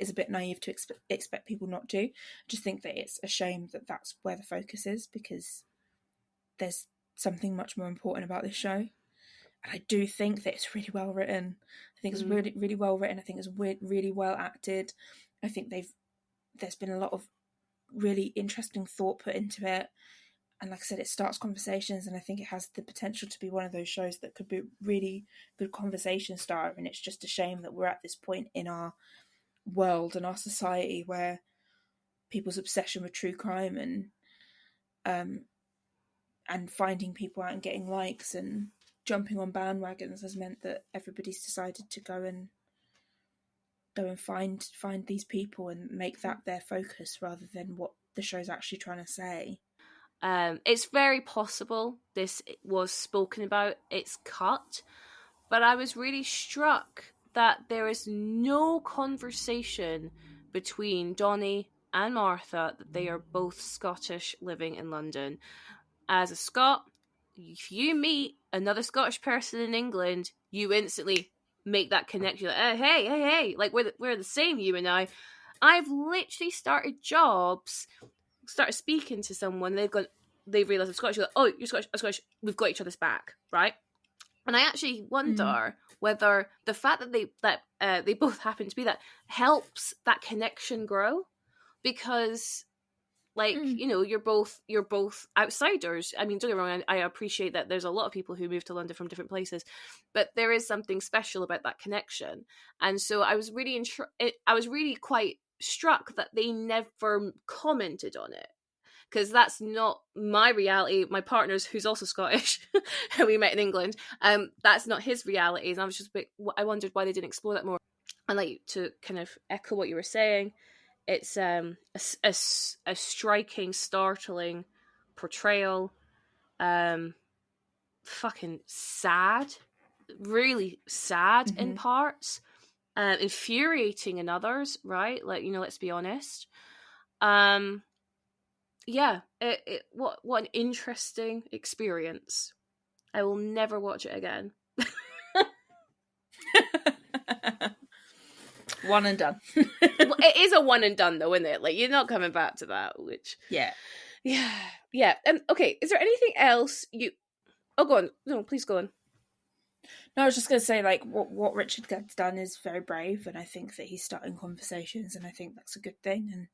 is a bit naive to expect people not to. I just think that it's a shame that that's where the focus is, because there's something much more important about this show. And I do think that it's really well written. I think it's really, really well written. I think it's really well acted. I think there's been a lot of really interesting thought put into it. And like I said, it starts conversations, and I think it has the potential to be one of those shows that could be a really good conversation starter. And it's just a shame that we're at this point in our world and our society where people's obsession with true crime and finding people out and getting likes and jumping on bandwagons has meant that everybody's decided to go and find these people and make that their focus rather than what the show's actually trying to say. It's very possible this was spoken about, it's cut, but I was really struck that there is no conversation between Donny and Martha that they are both Scottish living in London. As a Scot, if you meet another Scottish person in England, you instantly make that connection. Like, hey, like we're the same, you and I. I've literally started speaking to someone, they've realised I'm Scottish, like, oh, you're Scottish, I'm Scottish, we've got each other's back, right? And I actually wonder whether the fact that they both happen to be that helps that connection grow, because, like, you know, you're both outsiders. I mean, don't get me wrong, I appreciate that there's a lot of people who move to London from different places, but there is something special about that connection. And so I was really quite struck that they never commented on it, because that's not my reality. My partner's, who's also Scottish, who we met in England, that's not his reality. And I was just I wondered why they didn't explore that more. And, like, to kind of echo what you were saying, it's a striking, startling portrayal. Fucking sad, really sad in parts, infuriating in others, right? Like, you know, let's be honest. yeah, what an interesting experience. I will never watch it again. One and done. Well, it is a one and done though, isn't it? Like, you're not coming back to that, which... Yeah. Okay, is there anything else you... Oh, go on. No, please go on. No, I was just going to say, like, what Richard Gadd's done is very brave, and I think that he's starting conversations, and I think that's a good thing, and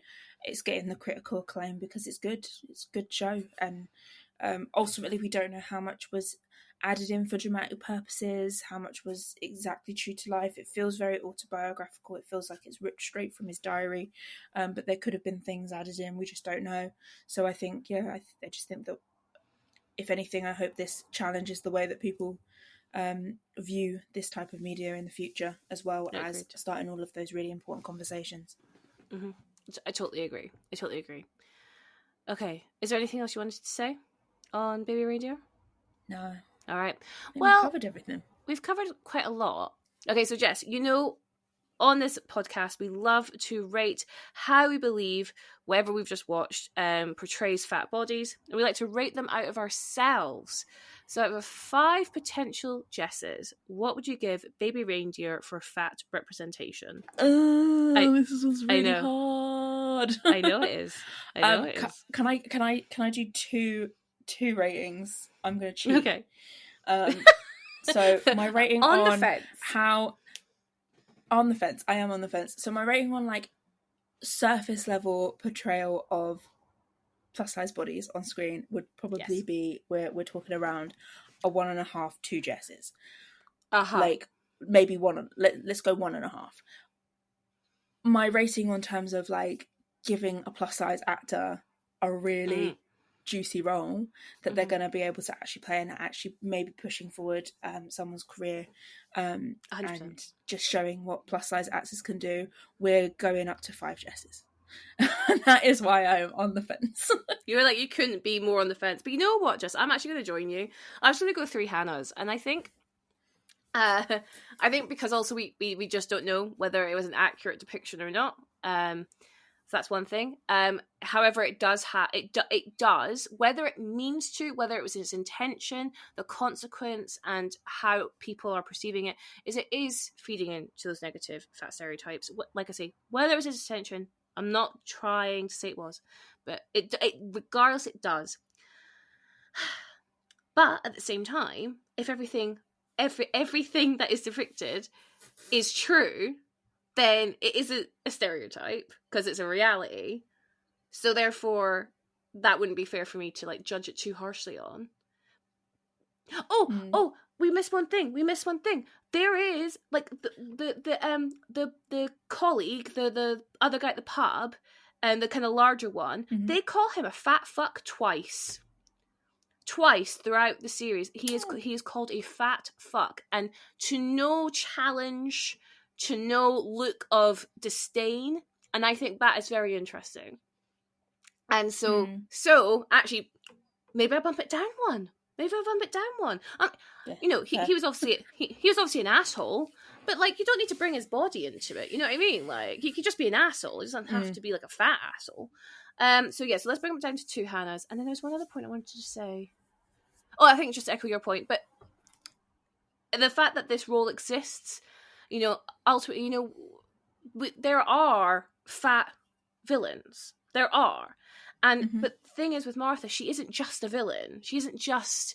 it's getting the critical acclaim because it's good. It's a good show, and ultimately we don't know how much was added in for dramatic purposes, how much was exactly true to life. It feels very autobiographical. It feels like it's ripped straight from his diary, but there could have been things added in. We just don't know. So I think, I just think that, if anything, I hope this challenges the way that people view this type of media in the future, as well as starting all of those really important conversations. Mm-hmm. I totally agree. Okay, is there anything else you wanted to say on Baby Reindeer? No. All right. We've covered everything. We've covered quite a lot. Okay, so Jess, on this podcast, we love to rate how we believe whatever we've just watched portrays fat bodies. And we like to rate them out of ourselves. So out of 5 potential Jesses, what would you give Baby Reindeer for fat representation? This is really hard. I know it is. Can I do two ratings? I'm going to cheat. Okay. So my rating on the fence. On the fence. I am on the fence. So my rating on, like, surface level portrayal of plus size bodies on screen would probably be, we're talking around a 1.5, 2 Jesses. Like, maybe let's go 1.5. My rating on terms of, like, giving a plus size actor a really juicy role that they're going to be able to actually play, and actually maybe pushing forward someone's career, and just showing what plus size actors can do, we're going up to 5 Jesses. That is why I'm on the fence. You were like, you couldn't be more on the fence, but you know what, Jess, I'm actually going to join you. I'm just going to go 3 Hannahs, and I think because also we just don't know whether it was an accurate depiction or not. So that's one thing. However, it does it does, whether it means to, whether it was its intention, the consequence, and how people are perceiving it is feeding into those negative fat stereotypes. Like I say, whether it was its intention, I'm not trying to say it was, but it regardless, it does. But at the same time, if everything that is depicted is true, then it isn't a stereotype because it's a reality. So therefore, that wouldn't be fair for me to, like, judge it too harshly on. Oh, we missed one thing. There is, like, the colleague, the other guy at the pub, and the kind of larger one. Mm-hmm. They call him a fat fuck twice throughout the series. He is called a fat fuck, and to no challenge, to no look of disdain, and I think that is very interesting. And so actually, maybe I bump it down one. He was obviously an asshole, but, like, you don't need to bring his body into it. You know what I mean? Like, he could just be an asshole. He doesn't have to be, like, a fat asshole. So let's bring it down to 2 Hannahs, and then there's one other point I wanted to say. Oh, I think just to echo your point, but the fact that this role exists, ultimately, there are fat villains. There are. And but the thing is, with Martha, she isn't just a villain. She isn't just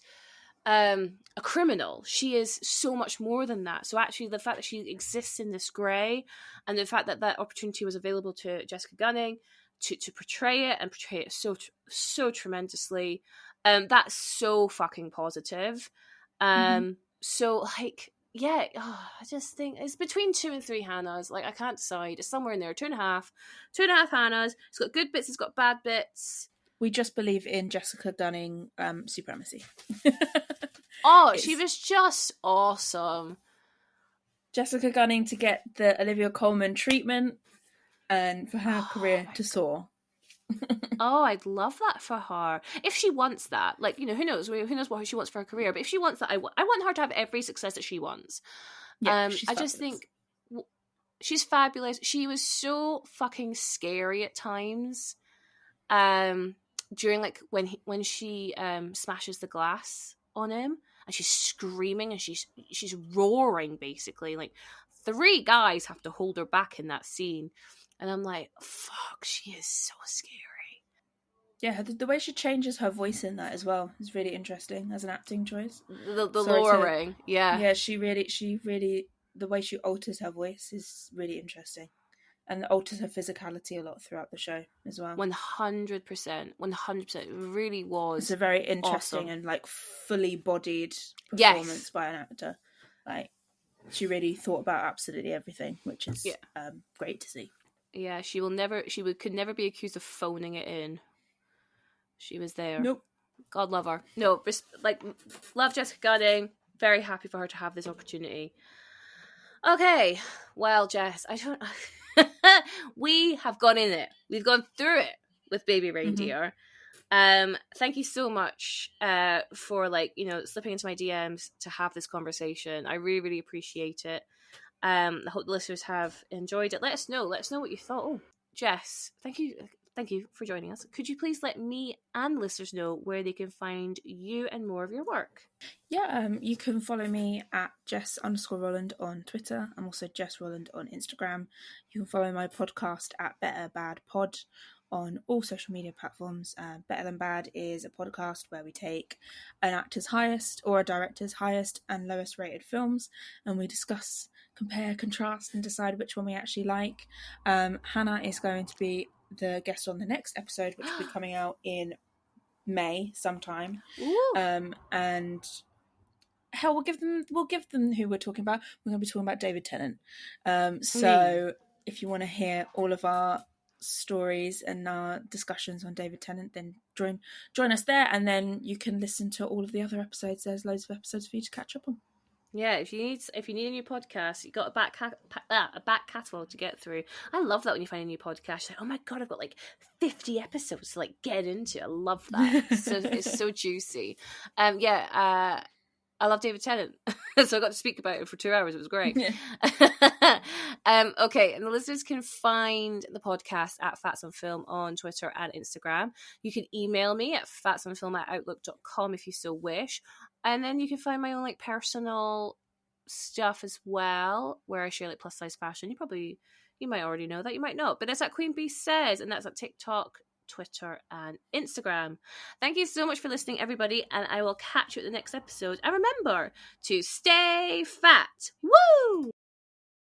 a criminal. She is so much more than that. So actually, the fact that she exists in this grey, and the fact that that opportunity was available to Jessica Gunning to portray it so tremendously, that's so fucking positive. So, like, yeah, I just think it's between 2 and 3 Hannahs. Like, I can't decide. It's somewhere in there. 2.5 Hannahs. It's got good bits. It's got bad bits. We just believe in Jessica Gunning supremacy. She was just awesome. Jessica Gunning to get the Olivia Colman treatment, and for her career to soar. I'd love that for her. If she wants that, like, who knows what she wants for her career, but if she wants that, I want her to have every success that she wants. Yeah, I just think she's fabulous. She was so fucking scary at times. during like when she smashes the glass on him and she's screaming and she's roaring basically, like 3 guys have to hold her back in that scene, and I'm like, fuck, she is so scary. Yeah, the way she changes her voice in that as well is really interesting as an acting choice. The lowering, yeah, she really the way she alters her voice is really interesting. And alters her physicality a lot throughout the show as well. 100%. 100%. It really was. It's a very interesting awesome. and like fully bodied performance by an actor. Like she really thought about absolutely everything, which is great to see. Yeah, could never be accused of phoning it in. She was there. Nope. God love her. No, love Jessica Gadding. Very happy for her to have this opportunity. Okay, well, Jess, I don't. We have gone in it. We've gone through it with Baby Reindeer. Thank you so much for slipping into my DMs to have this conversation. I really, really appreciate it. I hope the listeners have enjoyed it. Let us know what you thought. Oh, Jess, thank you for joining us. Could you please let me and listeners know where they can find you and more of your work? Yeah, you can follow me at Jess_Rolland on Twitter. I'm also Jess Rolland on Instagram. You can follow my podcast at Better Bad Pod on all social media platforms. Better Than Bad is a podcast where we take an actor's highest or a director's highest and lowest rated films, and we discuss, compare, contrast, and decide which one we actually like. Hannah is going to be the guest on the next episode, which will be coming out in May sometime. And hell, we'll give them who we're talking about. We're going to be talking about David Tennant. So if you want to hear all of our stories and our discussions on David Tennant, then join us there, and then you can listen to all of the other episodes. There's loads of episodes for you to catch up on. Yeah, if you need a new podcast, you've got a back catalogue to get through. I love that when you find a new podcast, you're like, oh my god, I've got like 50 episodes to like get into. I love that. It's so juicy. I love David Tennant, so I got to speak about it for 2 hours. It was great. Yeah. Okay, and the listeners can find the podcast at Fats on Film on Twitter and Instagram. You can email me at fatsonfilm@outlook.com if you so wish. And then you can find my own like personal stuff as well, where I share like plus size fashion. You might already know that, you might not, but that's at Queen Bee Says, and that's at TikTok, Twitter, and Instagram. Thank you so much for listening, everybody, and I will catch you at the next episode. And remember to stay fat. Woo!